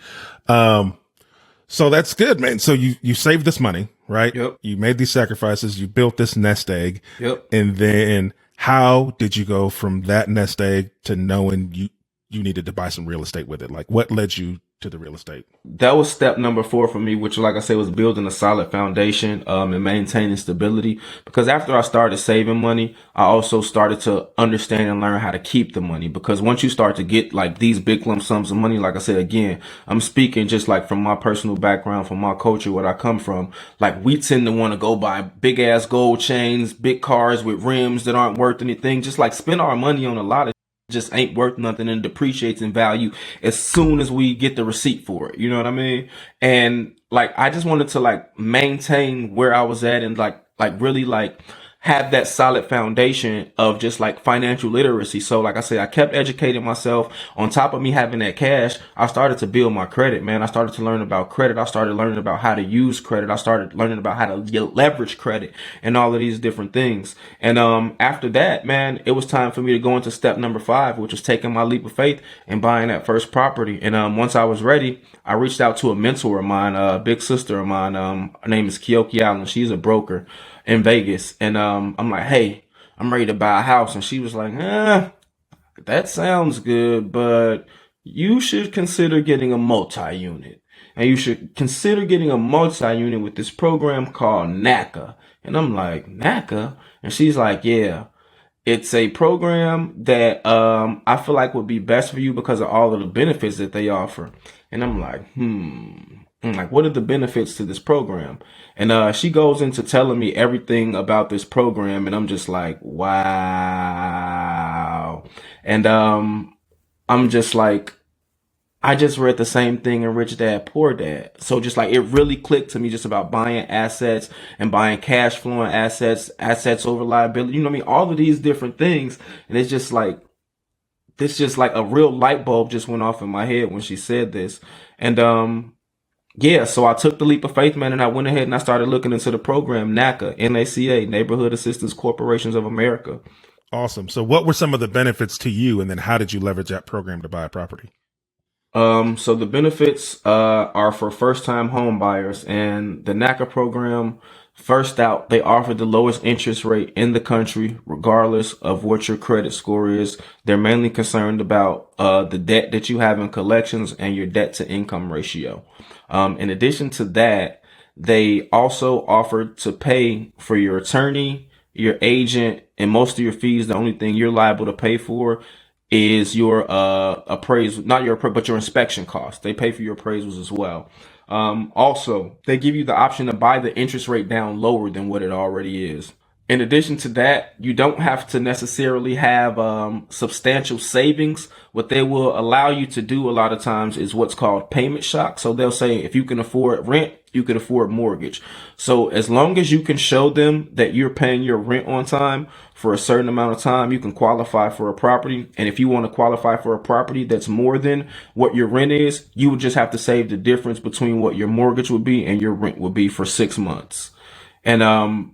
So that's good, man. So you saved this money, right? Yep. You made these sacrifices, you built this nest egg. Yep. And then how did you go from that nest egg to knowing you needed to buy some real estate with it? Like what led you to the real estate? That was step number 4 for me, which, like I said, was building a solid foundation, and maintaining stability. Because after I started saving money, I also started to understand and learn how to keep the money. Because once you start to get like these big lump sums of money, like I said, again, I'm speaking just like from my personal background, from my culture, what I come from. Like we tend to want to go buy big ass gold chains, big cars with rims that aren't worth anything, just like spend our money on a lot of just ain't worth nothing and depreciates in value as soon as we get the receipt for it. You know what I mean? And like, I just wanted to like maintain where I was at and like really like have that solid foundation of just like financial literacy. So like I said, I kept educating myself. On top of me having that cash, I started to build my credit, man. I started to learn about credit. I started learning about how to use credit. I started learning about how to leverage credit and all of these different things. And after that, man, it was time for me to go into step number 5, which was taking my leap of faith and buying that first property. And once I was ready, I reached out to a mentor of mine, a big sister of mine. Her name is Keoki Allen. She's a broker in Vegas. And I'm like, hey, I'm ready to buy a house. And she was like, that sounds good, but you should consider getting a multi-unit. And you should consider getting a multi-unit with this program called NACA. And I'm like, NACA? And she's like, yeah, it's a program that I feel like would be best for you because of all of the benefits that they offer. And I'm like, I'm like, what are the benefits to this program? And she goes into telling me everything about this program, and I'm just like, wow. And I'm just like, I just read the same thing in Rich Dad, Poor Dad. So just like, it really clicked to me just about buying assets and buying cash flowing assets over liability. You know what I mean? All of these different things. And it's just like, this just like a real light bulb just went off in my head when she said this. And yeah, so I took the leap of faith, man, and I went ahead and I started looking into the program, NACA, NACA, Neighborhood Assistance Corporations of America. Awesome. So what were some of the benefits to you, and then how did you leverage that program to buy a property? So the benefits are for first-time home buyers, and the NACA program, first out, they offer the lowest interest rate in the country, regardless of what your credit score is. They're mainly concerned about the debt that you have in collections and your debt to income ratio. In addition to that, they also offer to pay for your attorney, your agent, and most of your fees. The only thing you're liable to pay for is your appraisal, not your, but your inspection costs. They pay for your appraisals as well. Also, they give you the option to buy the interest rate down lower than what it already is. In addition to that, you don't have to necessarily have substantial savings. What they will allow you to do a lot of times is what's called payment shock. So they'll say if you can afford rent, you can afford mortgage. So as long as you can show them that you're paying your rent on time for a certain amount of time, you can qualify for a property. And if you want to qualify for a property that's more than what your rent is, you would just have to save the difference between what your mortgage would be and your rent would be for 6 months. And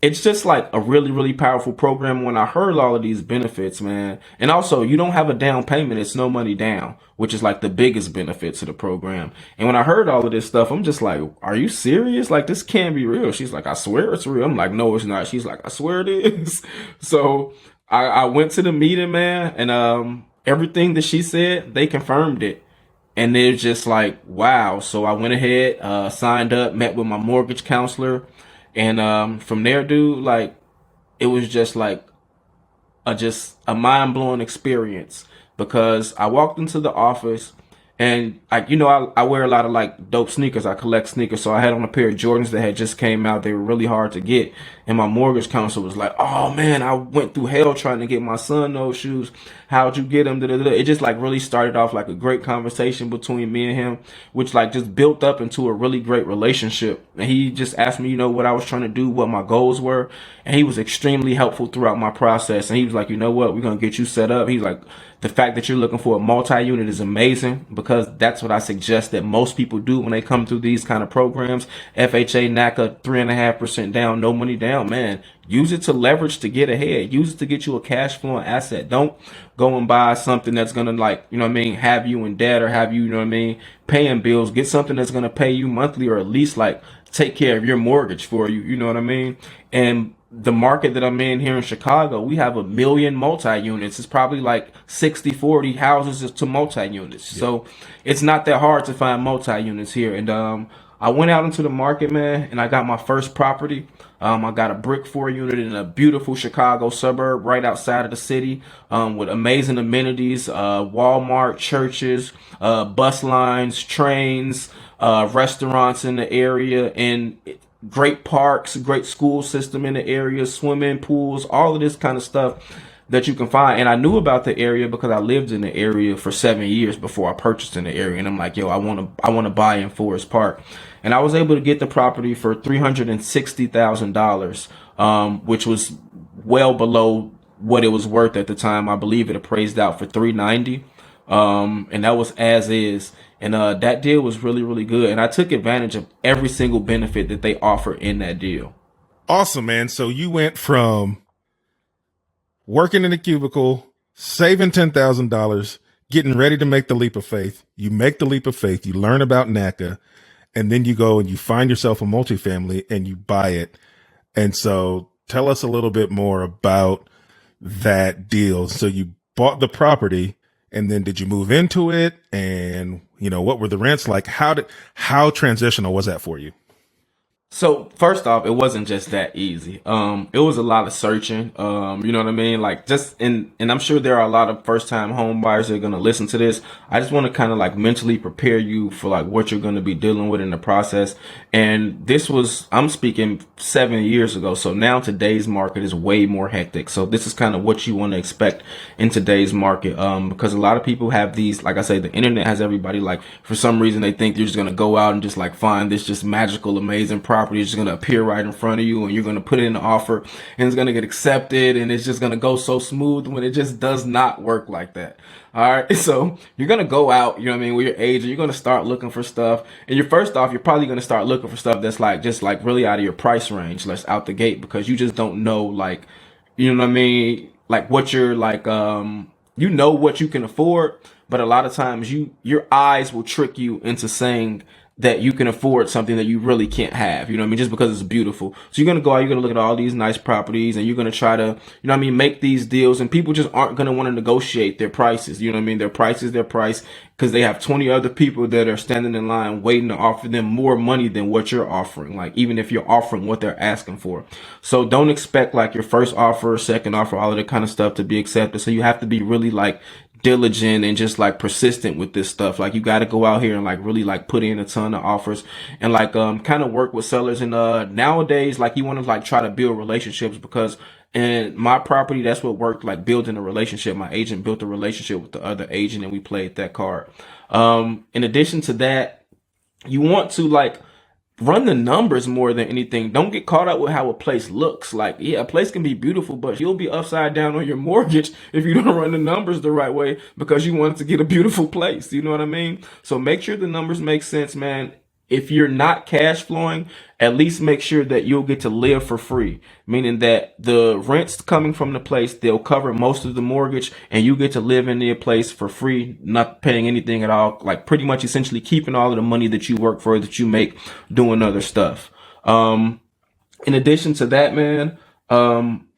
it's just like a really, really powerful program. When I heard all of these benefits, man, and also you don't have a down payment. It's no money down, which is like the biggest benefit to the program. And when I heard all of this stuff, I'm just like, are you serious? Like, this can't be real. She's like, I swear it's real. I'm like, no, it's not. She's like, I swear it is. So I went to the meeting, man, and everything that she said, they confirmed it. And they're just like, wow. So I went ahead, signed up, met with my mortgage counselor. And from there, dude, like, it was just like a mind-blowing experience, because I walked into the office and I wear a lot of like dope sneakers. I collect sneakers. So I had on a pair of Jordans that had just came out. They were really hard to get. And my mortgage counselor was like, oh man, I went through hell trying to get my son those shoes. How'd you get them? Da-da-da. It just like really started off like a great conversation between me and him, which like just built up into a really great relationship. And he just asked me, what I was trying to do, what my goals were. And he was extremely helpful throughout my process. And he was like, you know what, we're going to get you set up. He's like, the fact that you're looking for a multi-unit is amazing, because that's what I suggest that most people do when they come through these kind of programs. FHA, NACA, 3.5% down, no money down, man. Use it to leverage to get ahead. Use it to get you a cash flowing asset. Don't go and buy something that's going to have you in debt or have you, paying bills. Get something that's going to pay you monthly, or at least like take care of your mortgage for you. You know what I mean? And the market that I'm in here in Chicago, we have 1 million multi-units. It's probably like 60-40 houses to multi-units. Yeah. So it's not that hard to find multi-units here. And I went out into the market, man, and I got my first property. I got a brick 4-unit in a beautiful Chicago suburb right outside of the city, with amazing amenities, Walmart, churches, bus lines, trains, restaurants in the area, and great parks, great school system in the area, swimming pools, all of this kind of stuff that you can find. And I knew about the area because I lived in the area for 7 years before I purchased in the area. And I'm like, yo, I want to buy in Forest Park. And I was able to get the property for $360,000, which was well below what it was worth at the time. I believe it appraised out for $390,000. And that was as is. And that deal was really, really good. And I took advantage of every single benefit that they offer in that deal. Awesome, man. So you went from working in a cubicle, saving $10,000, getting ready to make the leap of faith. You make the leap of faith. You learn about NACA, and then you go and you find yourself a multifamily and you buy it. And so tell us a little bit more about that deal. So you bought the property, and then did you move into it? And, what were the rents like? How transitional was that for you? So first off, it wasn't just that easy. It was a lot of searching. You know what I mean? Like and I'm sure there are a lot of first time home buyers that are going to listen to this. I just want to kind of like mentally prepare you for like what you're going to be dealing with in the process. And I'm speaking 7 years ago. So now today's market is way more hectic. So this is kind of what you want to expect in today's market. Because a lot of people have these, like I say, the internet has everybody like, for some reason they think you're just going to go out and just like find this just magical, amazing property. property is just going to appear right in front of you, and you're going to put in an offer and it's going to get accepted, and it's just going to go so smooth, when it just does not work like that. All right. So you're going to go out, you know what I mean, with your agent, you're going to start looking for stuff. And you're probably going to start looking for stuff that's like, just like really out of your price range, that's out the gate, because you just don't know, like, you know what I mean? Like what you're like, you know what you can afford, but a lot of times your eyes will trick you into saying that you can afford something that you really can't have, you know what I mean? Just because it's beautiful. So you're going to go out, you're going to look at all these nice properties, and you're going to try to, you know what I mean, make these deals, and people just aren't going to want to negotiate their prices. You know what I mean? Their price is their price, because they have 20 other people that are standing in line waiting to offer them more money than what you're offering. Like, even if you're offering what they're asking for. So don't expect like your first offer, second offer, all of that kind of stuff to be accepted. So you have to be really like diligent and just like persistent with this stuff. Like, you got to go out here and like really like put in a ton of offers, and like kind of work with sellers. And nowadays, like, you want to like try to build relationships, because in my property, that's what worked, like building a relationship. My agent built a relationship with the other agent, and we played that card. In addition to that, you want to like run the numbers more than anything. Don't get caught up with how a place looks. Like, yeah, a place can be beautiful, but you'll be upside down on your mortgage if you don't run the numbers the right way, because you want to get a beautiful place. You know what I mean? So make sure the numbers make sense, man. If you're not cash flowing, at least make sure that you'll get to live for free, meaning that the rents coming from the place, they'll cover most of the mortgage, and you get to live in the place for free, not paying anything at all, like pretty much essentially keeping all of the money that you work for, that you make doing other stuff. In addition to that, man,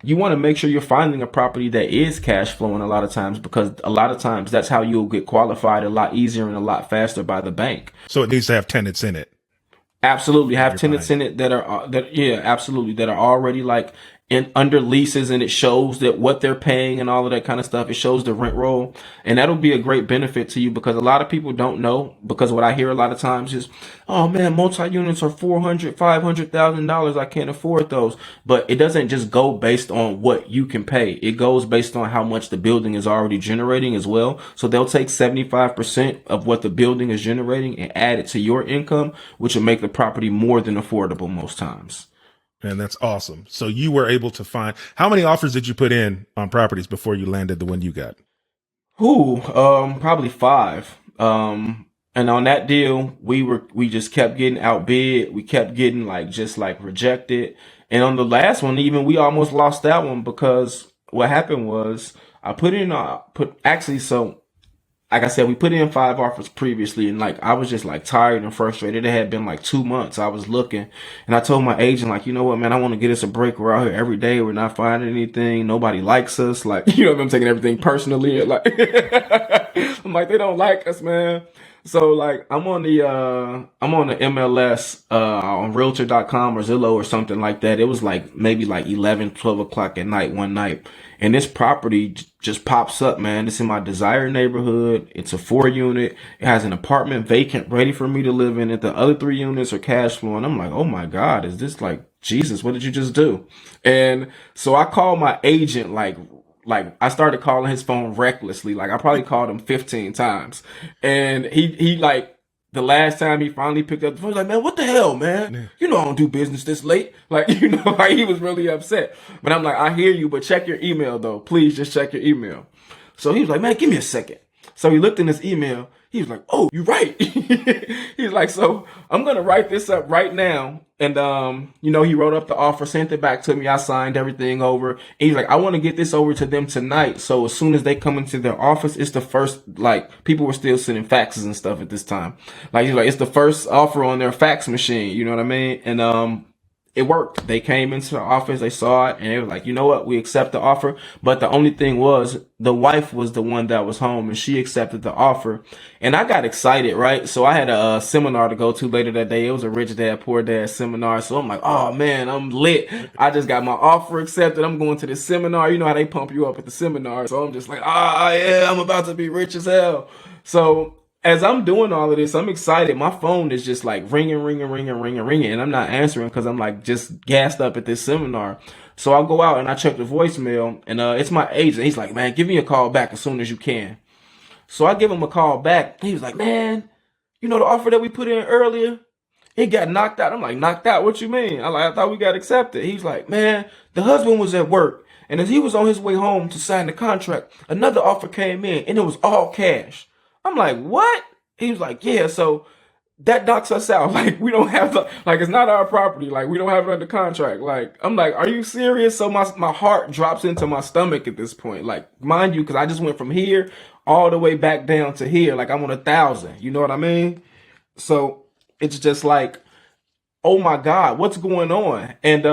you want to make sure you're finding a property that is cash flowing a lot of times, because a lot of times that's how you'll get qualified a lot easier and a lot faster by the bank. So it needs to have tenants in it. Absolutely. Have tenants in it that are absolutely, that are already like under leases, and it shows that what they're paying and all of that kind of stuff. It shows the rent roll, and that'll be a great benefit to you, because a lot of people don't know. Because what I hear a lot of times is, oh man, multi-units are $400,000, $500,000. I can't afford those. But it doesn't just go based on what you can pay. It goes based on how much the building is already generating as well. So they'll take 75% of what the building is generating and add it to your income, which will make the property more than affordable most times. And that's awesome. So you were able to find, how many offers did you put in on properties before you landed the one you got? Probably 5. And on that deal, we just kept getting outbid. We kept getting just rejected. And on the last one, even we almost lost that one, because what happened was like I said, we put in 5 offers previously, and I was just tired and frustrated. It had been 2 months. I was looking, and I told my agent, you know what, man, I want to get us a break. We're out here every day. We're not finding anything. Nobody likes us. You know, I'm taking everything personally. I'm they don't like us, man. So I'm on the MLS, on realtor.com or Zillow or something like that. It was maybe 11, 12 o'clock at night one night. And this property just pops up, man. It's in my desired neighborhood. It's a 4-unit. It has an apartment vacant, ready for me to live in it. The other 3 units are cash flowing. I'm oh my God, is this Jesus, what did you just do? And so I called my agent, I started calling his phone recklessly. I probably called him 15 times. And he the last time he finally picked up the phone, he was man, what the hell, man? Yeah. You know I don't do business this late. He was really upset. But I'm I hear you, but check your email, though. Please just check your email. So he was man, give me a second. So he looked in his email. He was oh, you're right. He's so I'm going to write this up right now. And, he wrote up the offer, sent it back to me. I signed everything over. And he's I want to get this over to them tonight. So as soon as they come into their office, it's the first, people were still sending faxes and stuff at this time. He's it's the first offer on their fax machine. You know what I mean? And, it worked. They came into the office, they saw it, and they were you know what, we accept the offer. But the only thing was, the wife was the one that was home, and she accepted the offer. And I got excited, right? So I had a seminar to go to later that day. It was a Rich Dad, Poor Dad seminar. So I'm oh man, I'm lit. I just got my offer accepted. I'm going to this seminar. You know how they pump you up at the seminar. So I'm just yeah, I'm about to be rich as hell. So as I'm doing all of this, I'm excited. My phone is just ringing, and I'm not answering because I'm just gassed up at this seminar. So I'll go out and I check the voicemail, and it's my agent. He's man, give me a call back as soon as you can. So I give him a call back. He was man, you know the offer that we put in earlier? It got knocked out. I'm like, knocked out? What you mean? I thought we got accepted. He's like, man, the husband was at work. And as he was on his way home to sign the contract, another offer came in and it was all cash. I'm like, what? He was like, yeah, so that knocks us out. Like, we don't have like, it's not our property. Like, we don't have it under contract. Like, I'm like, are you serious? So my heart drops into my stomach at this point. Like, mind you, because I just went from here all the way back down to here. Like, I'm on 1,000. You know what I mean? So it's just like, oh my God, what's going on? And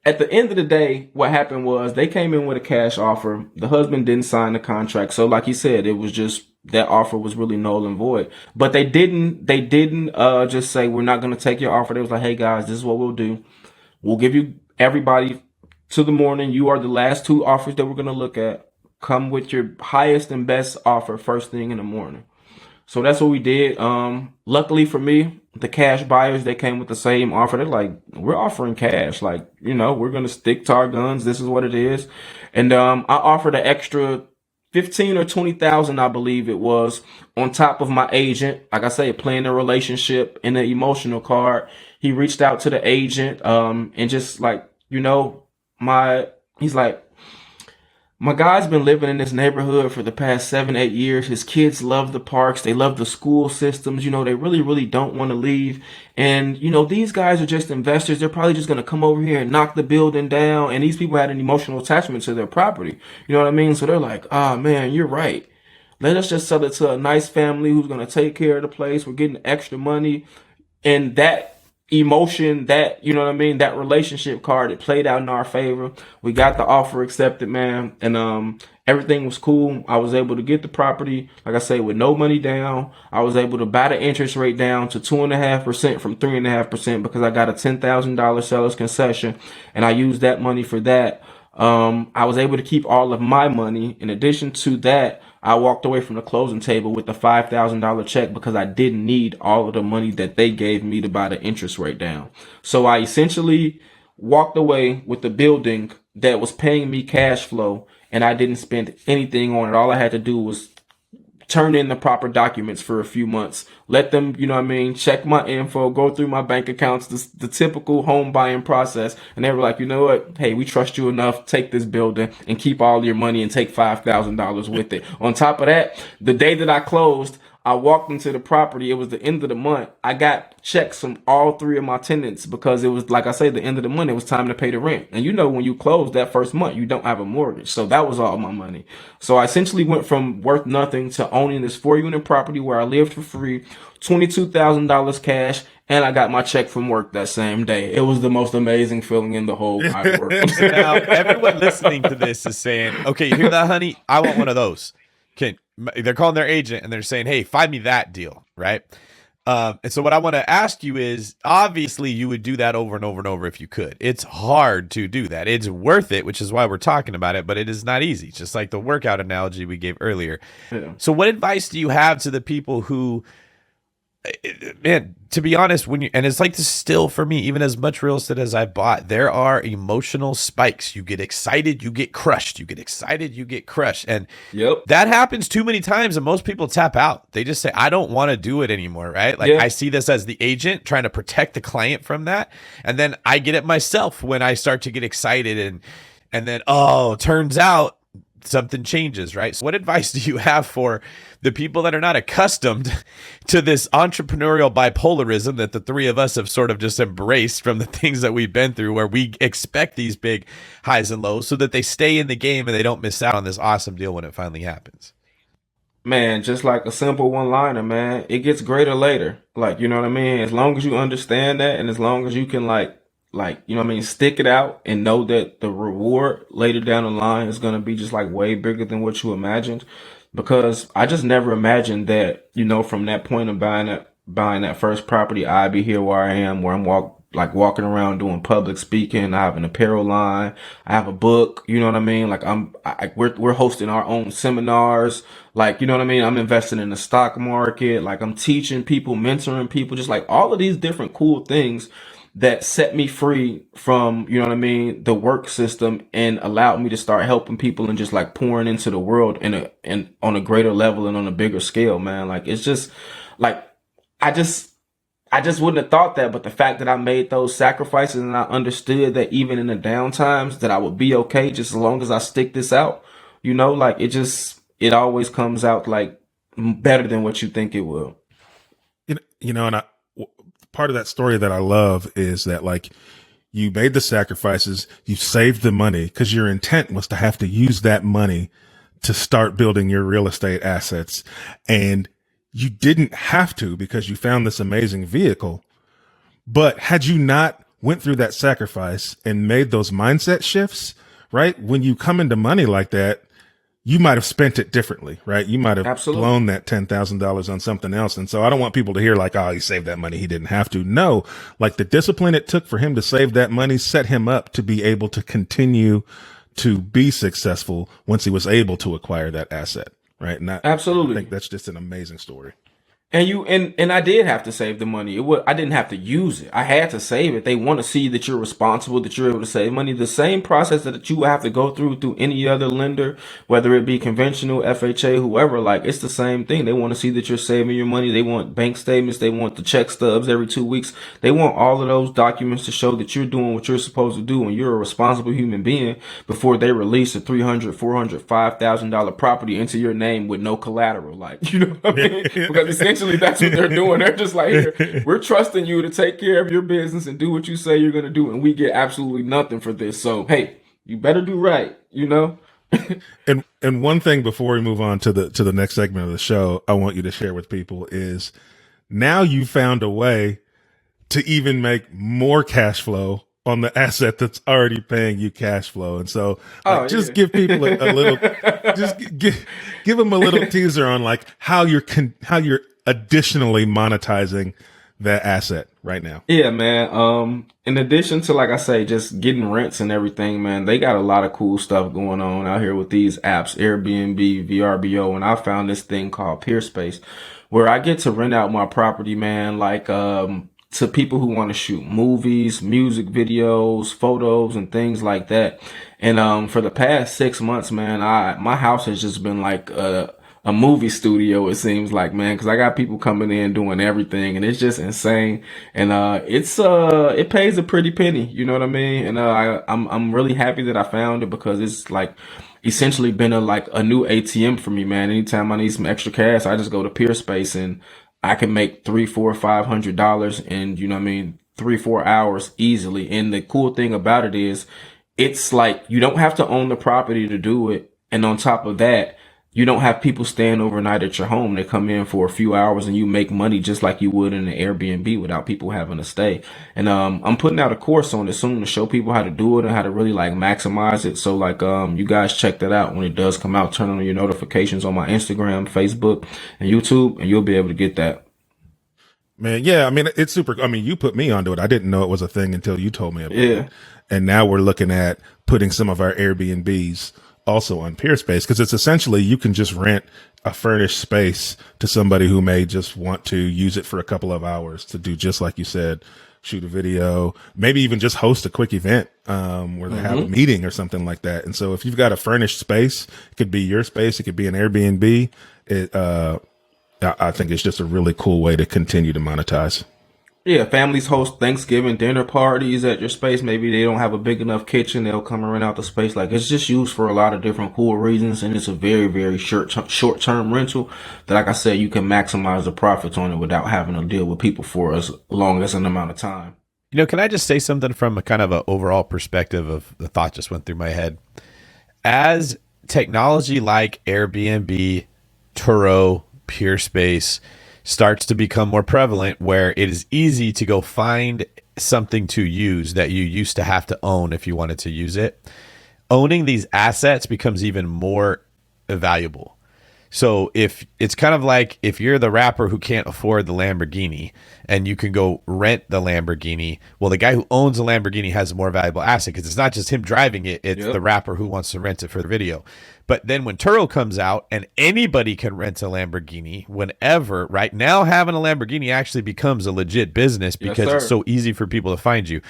at the end of the day, what happened was they came in with a cash offer. The husband didn't sign the contract. So like he said, it was just, that offer was really null and void. But they didn't just say, we're not going to take your offer. They was like, hey guys, this is what we'll do. We'll give you everybody to the morning. You are the last 2 offers that we're going to look at. Come with your highest and best offer first thing in the morning. So that's what we did. Luckily for me, the cash buyers, they came with the same offer. They're like, we're offering cash. Like, we're going to stick to our guns. This is what it is. And I offered an extra 15 or 20,000, I believe it was, on top of my agent. Like I say, playing the relationship in the emotional card. He reached out to the agent, and just like, he's like, my guy's been living in this neighborhood for the past 7, 8 years. His kids love the parks. They love the school systems. They really, really don't want to leave. And, these guys are just investors. They're probably just going to come over here and knock the building down. And these people had an emotional attachment to their property. You know what I mean? So they're like, ah, man, you're right. Let us just sell it to a nice family who's going to take care of the place. We're getting extra money. And that emotion, that, that relationship card, it played out in our favor. We got the offer accepted, man, and everything was cool. I was able to get the property, like I say, with no money down. I was able to buy the interest rate down to 2.5% from 3.5% because I got a $10,000 seller's concession, and I used that money for that. I was able to keep all of my money. In addition to that, I walked away from the closing table with a $5,000 check because I didn't need all of the money that they gave me to buy the interest rate down. So I essentially walked away with the building that was paying me cash flow, and I didn't spend anything on it. All I had to do was turn in the proper documents for a few months, let them, check my info, go through my bank accounts, the typical home buying process. And they were like, you know what? Hey, we trust you enough. Take this building and keep all your money and take $5,000 with it. On top of that, the day that I closed, I walked into the property. It was the end of the month. I got checks from all 3 of my tenants because it was, like I say, the end of the month. It was time to pay the rent. And when you close that first month, you don't have a mortgage. So that was all my money. So I essentially went from worth nothing to owning this 4-unit property where I lived for free, $22,000 cash, and I got my check from work that same day. It was the most amazing feeling in the whole wide world. Now, everyone listening to this is saying, okay, you hear that, honey? I want one of those. They're calling their agent and they're saying, hey, find me that deal, right? And so what I want to ask you is, obviously you would do that over and over and over if you could. It's hard to do that. It's worth it, which is why we're talking about it, but it is not easy, just like the workout analogy we gave earlier. Yeah. So what advice do you have to the people who, man, to be honest, and it's like this still for me, even as much real estate as I bought, there are emotional spikes. You get excited, you get crushed. You get excited, you get crushed. And that happens too many times, and most people tap out. They just say, I don't want to do it anymore, right? Like I see this as the agent trying to protect the client from that. And then I get it myself when I start to get excited and then, turns out something changes, right? So what advice do you have for the people that are not accustomed to this entrepreneurial bipolarism that the 3 of us have sort of just embraced from the things that we've been through, where we expect these big highs and lows so that they stay in the game and they don't miss out on this awesome deal when it finally happens? Man, just like a simple one-liner, man, it gets greater later. Like, you know what I mean? As long as you understand that, and as long as you can stick it out and know that the reward later down the line is going to be just like way bigger than what you imagined. Because I just never imagined that, from that point of buying that first property, I'd be here where I am, where I'm walking around doing public speaking. I have an apparel line. I have a book. You know what I mean? Like we're hosting our own seminars. Like, you know what I mean? I'm investing in the stock market. Like I'm teaching people, mentoring people, just like all of these different cool things that set me free from, the work system, and allowed me to start helping people and just like pouring into the world and on a greater level and on a bigger scale, man. Like, it's just like, I I just wouldn't have thought that, but the fact that I made those sacrifices and I understood that even in the down times that I would be okay just as long as I stick this out, like it always comes out like better than what you think it will. And part of that story that I love is that like you made the sacrifices, you saved the money because your intent was to have to use that money to start building your real estate assets. And you didn't have to because you found this amazing vehicle. But had you not went through that sacrifice and made those mindset shifts, right? When you come into money like that, you might have spent it differently, right? You might have blown that $10,000 on something else. And so I don't want people to hear like, oh, he saved that money. He didn't have to. No, like the discipline it took for him to save that money set him up to be able to continue to be successful once he was able to acquire that asset, right? And Absolutely. I think that's just an amazing story. And I did have to save the money. I didn't have to use it. I had to save it. They want to see that you're responsible, that you're able to save money. The same process that you have to go through any other lender, whether it be conventional, FHA, whoever, like it's the same thing. They want to see that you're saving your money. They want bank statements. They want the check stubs every 2 weeks. They want all of those documents to show that you're doing what you're supposed to do and you're a responsible human being before they release a $300, $400, $5,000 property into your name with no collateral. Like, you know what I mean? Because essentially that's what they're doing. They're just like, here, we're trusting you to take care of your business and do what you say you're going to do. And we get absolutely nothing for this. So, hey, you better do right, And one thing before we move on to the next segment of the show, I want you to share with people is now you found a way to even make more cash flow on the asset that's already paying you cash flow. And so give people a little, give them a little teaser on like how you're additionally monetizing that asset right now. Yeah, man. In addition to, like I say, just getting rents and everything, man, they got a lot of cool stuff going on out here with these apps, Airbnb, VRBO, and I found this thing called Peerspace where I get to rent out my property, man, like, to people who want to shoot movies, music videos, photos, and things like that. And, for the past 6 months, man, my house has just been like, a movie studio, it seems like, man, because I got people coming in doing everything and it's just insane. And it pays a pretty penny, you know what I mean? And I'm really happy that I found it because it's like essentially been a new ATM for me, man. Anytime I need some extra cash, I just go to Peerspace and I can make $300, $400, $500 in, you know what I mean, 3-4 hours easily. And the cool thing about it is it's like you don't have to own the property to do it. And on top of that, you don't have people staying overnight at your home. They come in for a few hours and you make money just like you would in an Airbnb without people having to stay. And I'm putting out a course on it soon to show people how to do it and how to really like maximize it. So like you guys check that out when it does come out. Turn on your notifications on my Instagram, Facebook, and YouTube, and you'll be able to get that. Man, yeah, I mean, it's super. I mean, you put me onto it. I didn't know it was a thing until you told me about it. And now we're looking at putting some of our Airbnbs also on Peerspace, because it's essentially you can just rent a furnished space to somebody who may just want to use it for a couple of hours to do just like you said, shoot a video, maybe even just host a quick event where they have a meeting or something like that. And so if you've got a furnished space, it could be your space, it could be an Airbnb. I think it's just a really cool way to continue to monetize. Yeah, families host Thanksgiving dinner parties at your space. Maybe they don't have a big enough kitchen. They'll come and rent out the space. Like, it's just used for a lot of different cool reasons. And it's a very, very short-term rental that, like I said, you can maximize the profits on it without having to deal with people for as long as an amount of time. Can I just say something from a kind of an overall perspective of the thought just went through my head? As technology like Airbnb, Turo, Peerspace starts to become more prevalent, where it is easy to go find something to use that you used to have to own if you wanted to use it, owning these assets becomes even more valuable. So if it's kind of like if you're the rapper who can't afford the Lamborghini and you can go rent the Lamborghini, well, the guy who owns the Lamborghini has a more valuable asset because it's not just him driving it, it's the rapper who wants to rent it for the video. But then when Turo comes out and anybody can rent a Lamborghini whenever, right now having a Lamborghini actually becomes a legit business because it's so easy for people to find you.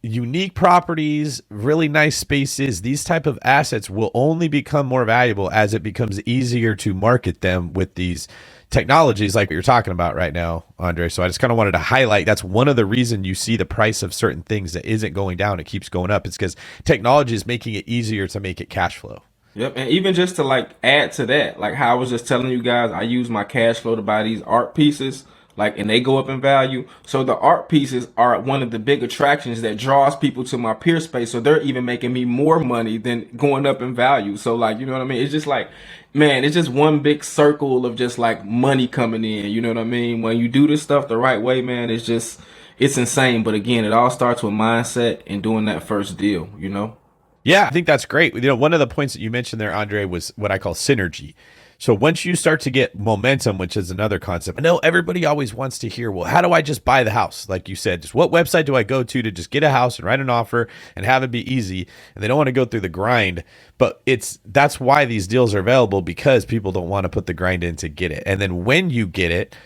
unique properties, really nice spaces, these type of assets will only become more valuable as it becomes easier to market them with these technologies like what you're talking about right now, Andre. So I just kind of wanted to highlight that's one of the reasons you see the price of certain things that isn't going down, it keeps going up. It's because technology is making it easier to make it cash flow. Yep, and even just to like add to that, like how I was just telling you guys, I use my cash flow to buy these art pieces, like, and they go up in value. So the art pieces are one of the big attractions that draws people to my peer space. So they're even making me more money than going up in value. So like, you know what I mean? It's just like, man, it's just one big circle of just like money coming in. You know what I mean? When you do this stuff the right way, man, it's insane. But again, it all starts with mindset and doing that first deal, you know? Yeah, I think that's great. One of the points that you mentioned there, Andre, was what I call synergy. So once you start to get momentum, which is another concept, I know everybody always wants to hear, well, how do I just buy the house? Like you said, just what website do I go to just get a house and write an offer and have it be easy? And they don't want to go through the grind, but that's why these deals are available, because people don't want to put the grind in to get it. And then when you get it,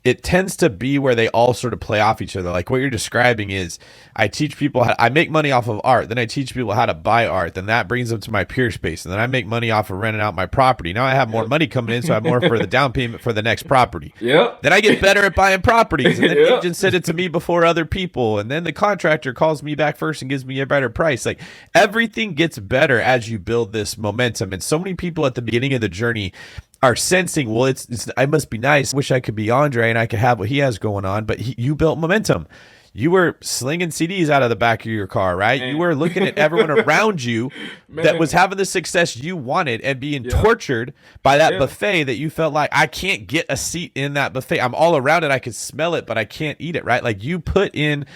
it tends to be where they all sort of play off each other. Like what you're describing is I teach people I make money off of art. Then I teach people how to buy art. Then that brings them to my peer space. And then I make money off of renting out my property. Now I have more money coming in, so I have more for the down payment for the next property. Yep. Then I get better at buying properties. And then agents send it to me before other people. And then the contractor calls me back first and gives me a better price. Like everything gets better as you build this momentum. And so many people at the beginning of the journey are sensing, well, I must be nice. Wish I could be Andre and I could have what he has going on. But you built momentum. You were slinging CDs out of the back of your car, right? Man. You were looking at everyone around you that was having the success you wanted and being tortured by that buffet that you felt like, I can't get a seat in that buffet. I'm all around it. I can smell it, but I can't eat it, right? Like you put in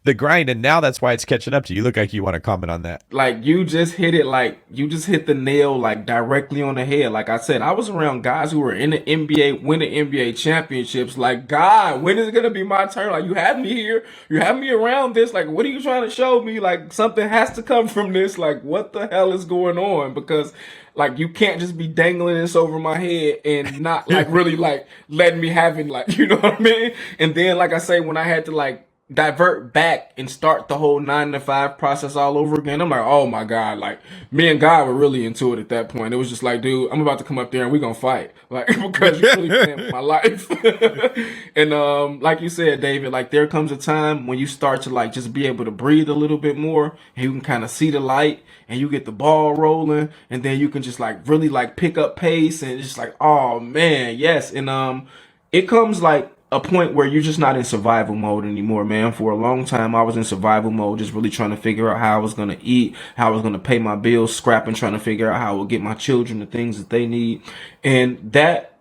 the grind, and now that's why it's catching up to you. You look like you want to comment on that. Like you just hit it, like you just hit the nail like directly on the head. Like I said, I was around guys who were in the NBA, winning NBA championships. Like, God, when is it gonna be my turn? Like you have me here, you have me around this. Like, what are you trying to show me? Like something has to come from this. Like, what the hell is going on? Because like you can't just be dangling this over my head and not like really like letting me have it. Like, you know what I mean? And then like I say, when I had to like divert back and start the whole 9 to 5 process all over again, I'm like, oh my God, like me and God were really into it at that point. It was just like, dude, I'm about to come up there and we're gonna fight, like, because you're really playing with my life. And like you said, David, like there comes a time when you start to like just be able to breathe a little bit more, and you can kind of see the light and you get the ball rolling, and then you can just like really like pick up pace, and it's just like, oh man, yes. And it comes like a point where you're just not in survival mode anymore, man. For a long time, I was in survival mode, just really trying to figure out how I was going to eat, how I was going to pay my bills, scrapping, trying to figure out how I would get my children the things that they need. And that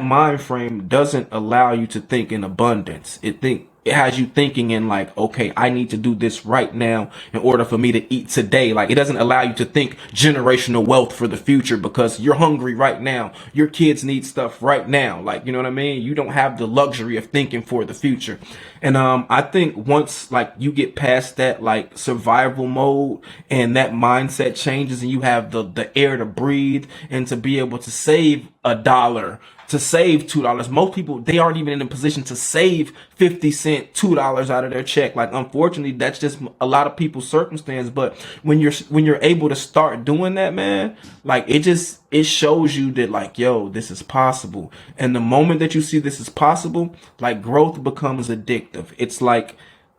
mind frame doesn't allow you to think in abundance. It has you thinking in like, okay, I need to do this right now in order for me to eat today. Like it doesn't allow you to think generational wealth for the future, because you're hungry right now. Your kids need stuff right now. Like, you know what I mean? You don't have the luxury of thinking for the future. And I think once like you get past that like survival mode and that mindset changes, and you have the air to breathe and to be able to save $1, to save $2. Most people, they aren't even in a position to save 50 cents, $2 out of their check. Like, unfortunately, that's just a lot of people's circumstance. But when you're able to start doing that, man, like it shows you that like, yo, this is possible. And the moment that you see this is possible, like growth becomes addictive. It's like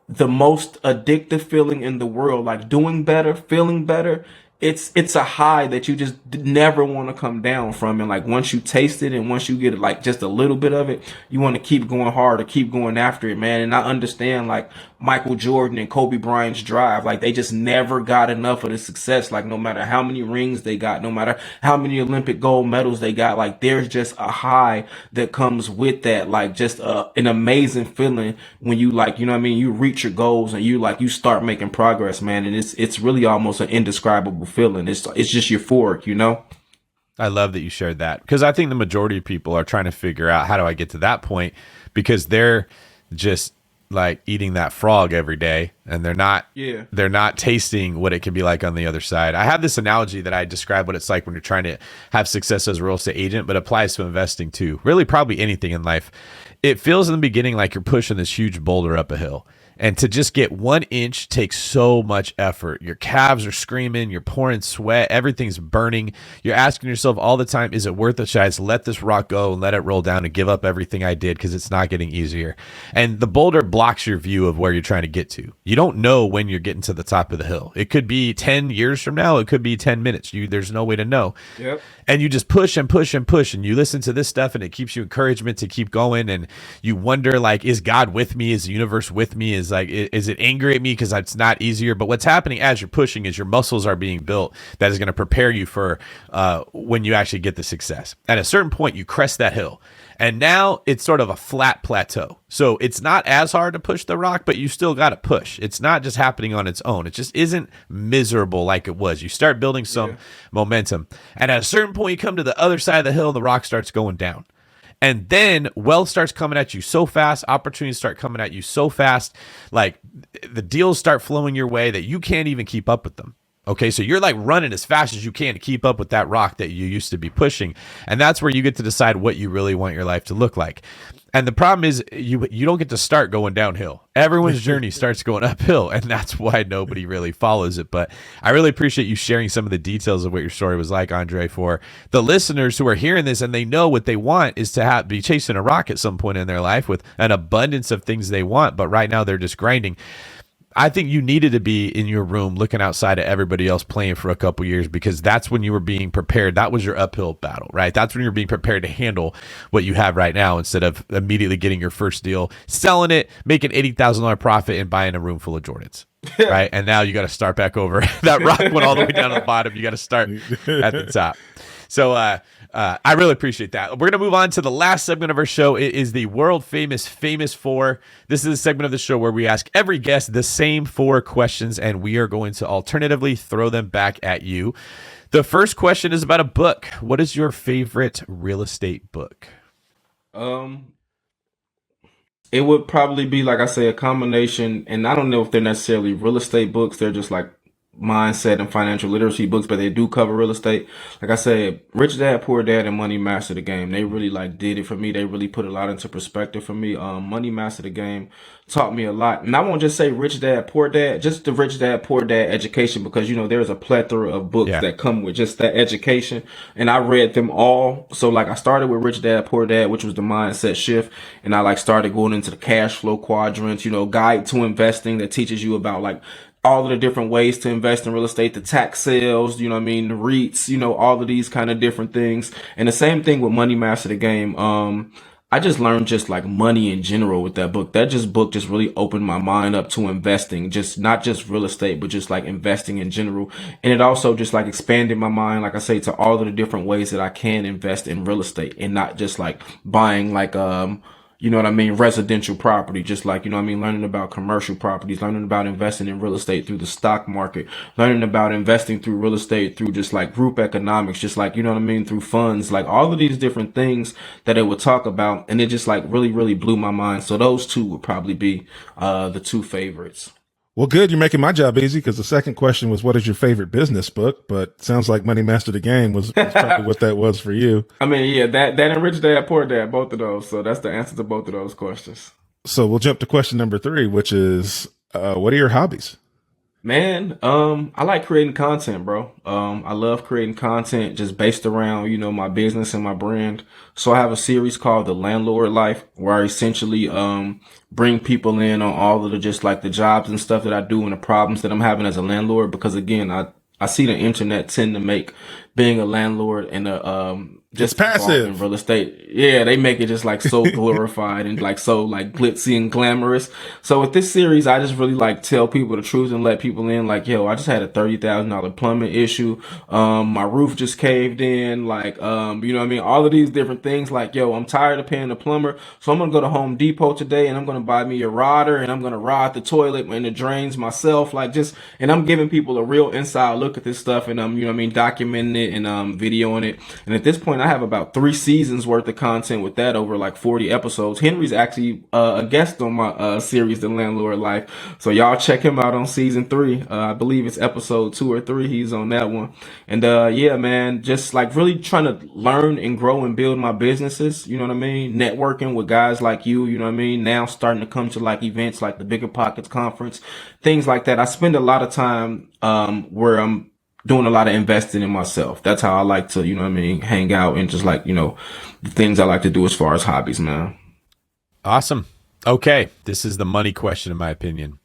the most addictive feeling in the world, like doing better, feeling better. It's a high that you just never want to come down from. And like once you taste it and once you get like just a little bit of it, you want to keep going hard or keep going after it, man. And I understand like Michael Jordan and Kobe Bryant's drive, like they just never got enough of the success. Like no matter how many rings they got, no matter how many Olympic gold medals they got, like there's just a high that comes with that. Like just an amazing feeling when you like, you know what I mean? You reach your goals and you start making progress, man. And it's really almost an indescribable feeling. It's just euphoric, you know? I love that you shared that, because I think the majority of people are trying to figure out, how do I get to that point? Because they're just like eating that frog every day, and they're not tasting what it can be like on the other side. I have this analogy that I describe what it's like when you're trying to have success as a real estate agent, but applies to investing too. Really, probably anything in life. It feels in the beginning like you're pushing this huge boulder up a hill. And to just get 1 inch takes so much effort. Your calves are screaming, you're pouring sweat, everything's burning. You're asking yourself all the time, is it worth it? Should I just let this rock go and let it roll down and give up everything I did because it's not getting easier? And the boulder blocks your view of where you're trying to get to. You don't know when you're getting to the top of the hill. It could be 10 years from now. It could be 10 minutes. There's no way to know. Yep. And you just push and push and push, and you listen to this stuff, and it keeps you encouragement to keep going. And you wonder, like, is God with me? Is the universe with me? Is it angry at me because it's not easier? But what's happening as you're pushing is your muscles are being built that is going to prepare you for when you actually get the success. At a certain point, you crest that hill. And now it's sort of a flat plateau. So it's not as hard to push the rock, but you still got to push. It's not just happening on its own. It just isn't miserable like it was. You start building some momentum. And at a certain point, you come to the other side of the hill and the rock starts going down. And then wealth starts coming at you so fast. Opportunities start coming at you so fast. Like the deals start flowing your way that you can't even keep up with them. Okay, so you're like running as fast as you can to keep up with that rock that you used to be pushing. And that's where you get to decide what you really want your life to look like. And the problem is you don't get to start going downhill. Everyone's journey starts going uphill, and that's why nobody really follows it. But I really appreciate you sharing some of the details of what your story was like, Andre, for the listeners who are hearing this and they know what they want is to be chasing a rock at some point in their life with an abundance of things they want. But right now they're just grinding. I think you needed to be in your room looking outside at everybody else playing for a couple years, because that's when you were being prepared. That was your uphill battle, right? That's when you're being prepared to handle what you have right now instead of immediately getting your first deal, selling it, making $80,000 profit and buying a room full of Jordans, right? And now you got to start back over. That rock went all the way down to the bottom. You got to start at the top. So I really appreciate that. We're going to move on to the last segment of our show. It is the world famous Four. This is a segment of the show where we ask every guest the same 4 questions, and we are going to alternatively throw them back at you. The first question is about a book. What is your favorite real estate book? It would probably be, like I say, a combination, and I don't know if they're necessarily real estate books. They're just like mindset and financial literacy books, but they do cover real estate. Like I said, Rich Dad, Poor Dad and Money Master the Game. They really did it for me. They really put a lot into perspective for me. Money Master the Game taught me a lot. And I won't just say Rich Dad, Poor Dad, just the Rich Dad, Poor Dad education, because, there's a plethora of books that come with just that education. And I read them all. So I started with Rich Dad, Poor Dad, which was the mindset shift. And I started going into the cash flow quadrants, guide to investing that teaches you about all of the different ways to invest in real estate, the tax sales, the REITs, all of these kind of different things. And the same thing with Money Master the Game. I just learned just money in general with that book. That book just really opened my mind up to investing, just not just real estate, but just investing in general. And it also just expanded my mind, like I say, to all of the different ways that I can invest in real estate and not just buying residential property, just learning about commercial properties, learning about investing in real estate through the stock market, learning about investing through real estate through just group economics, just through funds, all of these different things that it would talk about. And it just really, really blew my mind. So those 2 would probably be the 2 favorites. Well, good. You're making my job easy, because the second question was, what is your favorite business book? But sounds like Money Master the Game was probably what that was for you. I mean, yeah, that and Rich Dad, Poor Dad, both of those. So that's the answer to both of those questions. So we'll jump to question number 3, which is, what are your hobbies? Man, I like creating content, bro. I love creating content just based around, my business and my brand. So I have a series called The Landlord Life, where I essentially, bring people in on all of the, just the jobs and stuff that I do and the problems that I'm having as a landlord. Because again, I see the internet tend to make being a landlord and just passive in real estate. Yeah, they make it just so glorified and so glitzy and glamorous. So with this series, I just really tell people the truth and let people in yo, I just had a $30,000 plumbing issue. My roof just caved in. All of these different things. Yo, I'm tired of paying the plumber. So I'm going to go to Home Depot today and I'm going to buy me a rodder and I'm going to rod the toilet and the drains myself. And I'm giving people a real inside look at this stuff, and I'm, documenting it it and videoing it. And at this point, I have about 3 seasons worth of content with that, over like 40 episodes. Henry's actually a guest on my series, The Landlord Life. So y'all check him out on season 3. I believe it's episode 2 or 3. He's on that one. And yeah, man, just like really trying to learn and grow and build my businesses. You know what I mean? Networking with guys like you know what I mean? Now starting to come to like events like the BiggerPockets conference, things like that. I spend a lot of time where I'm doing a lot of investing in myself. That's how I like to, you know what I mean, hang out, and just like, you know, the things I like to do as far as hobbies, man. Awesome. Okay. This is the money question, in my opinion.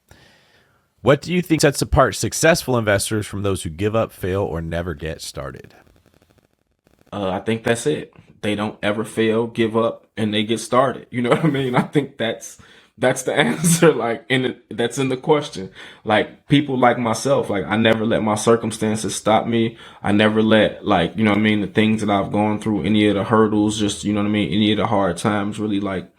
What do you think sets apart successful investors from those who give up, fail, or never get started? I think that's it. They don't ever fail, give up, and they get started. You know what I mean? I think that's the answer. Like, that's in the question. Like, people like myself, like, I never let my circumstances stop me. I never let, like, you know what I mean, the things that I've gone through, any of the hurdles, just, you know what I mean, any of the hard times really like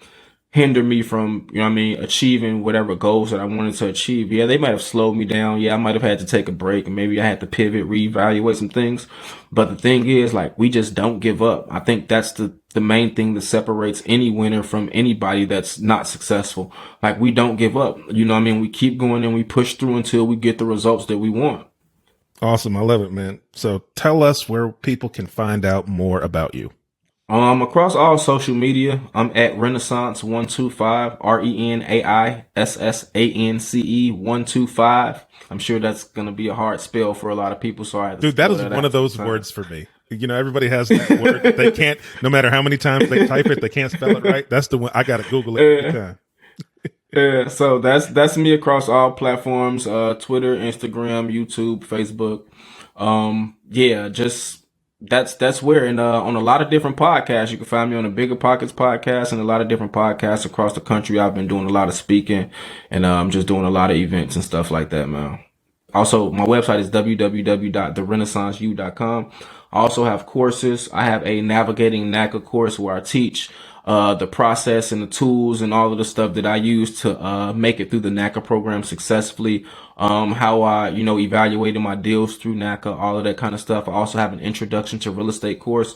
hinder me from, you know what I mean, achieving whatever goals that I wanted to achieve. Yeah, they might have slowed me down. Yeah, I might have had to take a break, and maybe I had to pivot, reevaluate some things. But the thing is, like, we just don't give up. I think that's the main thing that separates any winner from anybody that's not successful. Like, we don't give up. You know what I mean? We keep going and we push through until we get the results that we want. Awesome. I love it, man. So tell us where people can find out more about you. Across all social media, I'm at Renaissance 125, RENAISSANCE 125. I'm sure that's gonna be a hard spell for a lot of people, so I had to Dude, that is one of those words for me. You know, everybody has that word. They can't, no matter how many times they type it, they can't spell it right. That's the one. I gotta Google it every time. Yeah, so that's me across all platforms, Twitter, Instagram, YouTube, Facebook. Yeah, just that's where. And on a lot of different podcasts, you can find me on the BiggerPockets podcast and a lot of different podcasts across the country. I've been doing a lot of speaking, and I'm just doing a lot of events and stuff like that, man. Also, my website is www.therenaissanceu.com. I also have courses. I have a Navigating NACA course where I teach the process and the tools and all of the stuff that I use to make it through the NACA program successfully. How I, you know, evaluated my deals through NACA, all of that kind of stuff. I also have an introduction to real estate course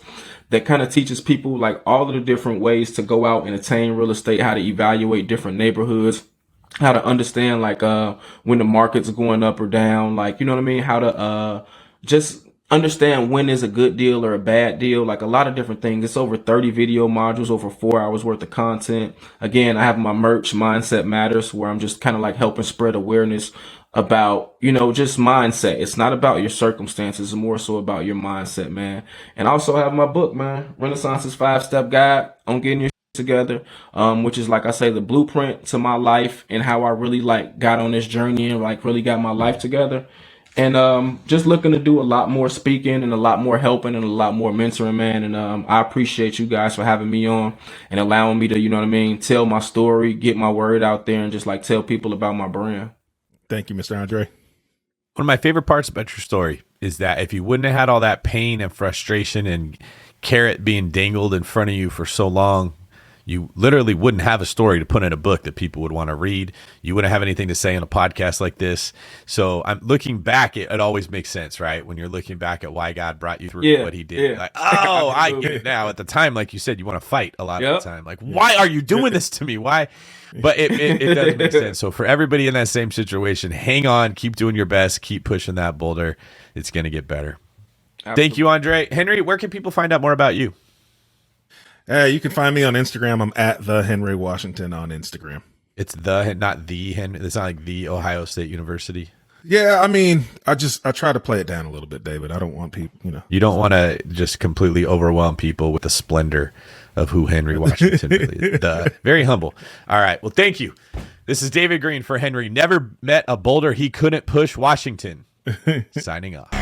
that kind of teaches people like all of the different ways to go out and attain real estate, how to evaluate different neighborhoods, how to understand like when the market's going up or down, like, you know what I mean, how to just understand when is a good deal or a bad deal, like a lot of different things. It's over 30 video modules, over 4 hours worth of content. Again, I have my merch, Mindset Matters, where I'm just kind of like helping spread awareness about, you know, just mindset. It's not about your circumstances, it's more so about your mindset, man. And I also have my book, man, Renaissance's 5-Step Guide on Getting Your Together, which is, like I say, the blueprint to my life and how I really like got on this journey and like really got my life together. And just looking to do a lot more speaking and a lot more helping and a lot more mentoring, man. And I appreciate you guys for having me on and allowing me to, you know what I mean, tell my story, get my word out there, and just like tell people about my brand. Thank you, Mr. Andre. One of my favorite parts about your story is that if you wouldn't have had all that pain and frustration and carrot being dangled in front of you for so long, you literally wouldn't have a story to put in a book that people would want to read. You wouldn't have anything to say in a podcast like this. So I'm looking back, it always makes sense, right? When you're looking back at why God brought you through what he did. Like, oh, I get it now. At the time, like you said, you want to fight a lot of the time. Like, why are you doing this to me? Why? But it does make sense. So for everybody in that same situation, hang on, keep doing your best, keep pushing that boulder. It's going to get better. Absolutely. Thank you, Andre. Henry, where can people find out more about you? You can find me on Instagram. I'm at the Henry Washington on Instagram. It's not the Henry. It's not like the Ohio State University. Yeah, I mean, I try to play it down a little bit, David. I don't want people, you know. You don't want to just completely overwhelm people with the splendor of who Henry Washington really is. Very humble. All right. Well, thank you. This is David Green for Henry. Never met a boulder he couldn't push, Washington. Signing off.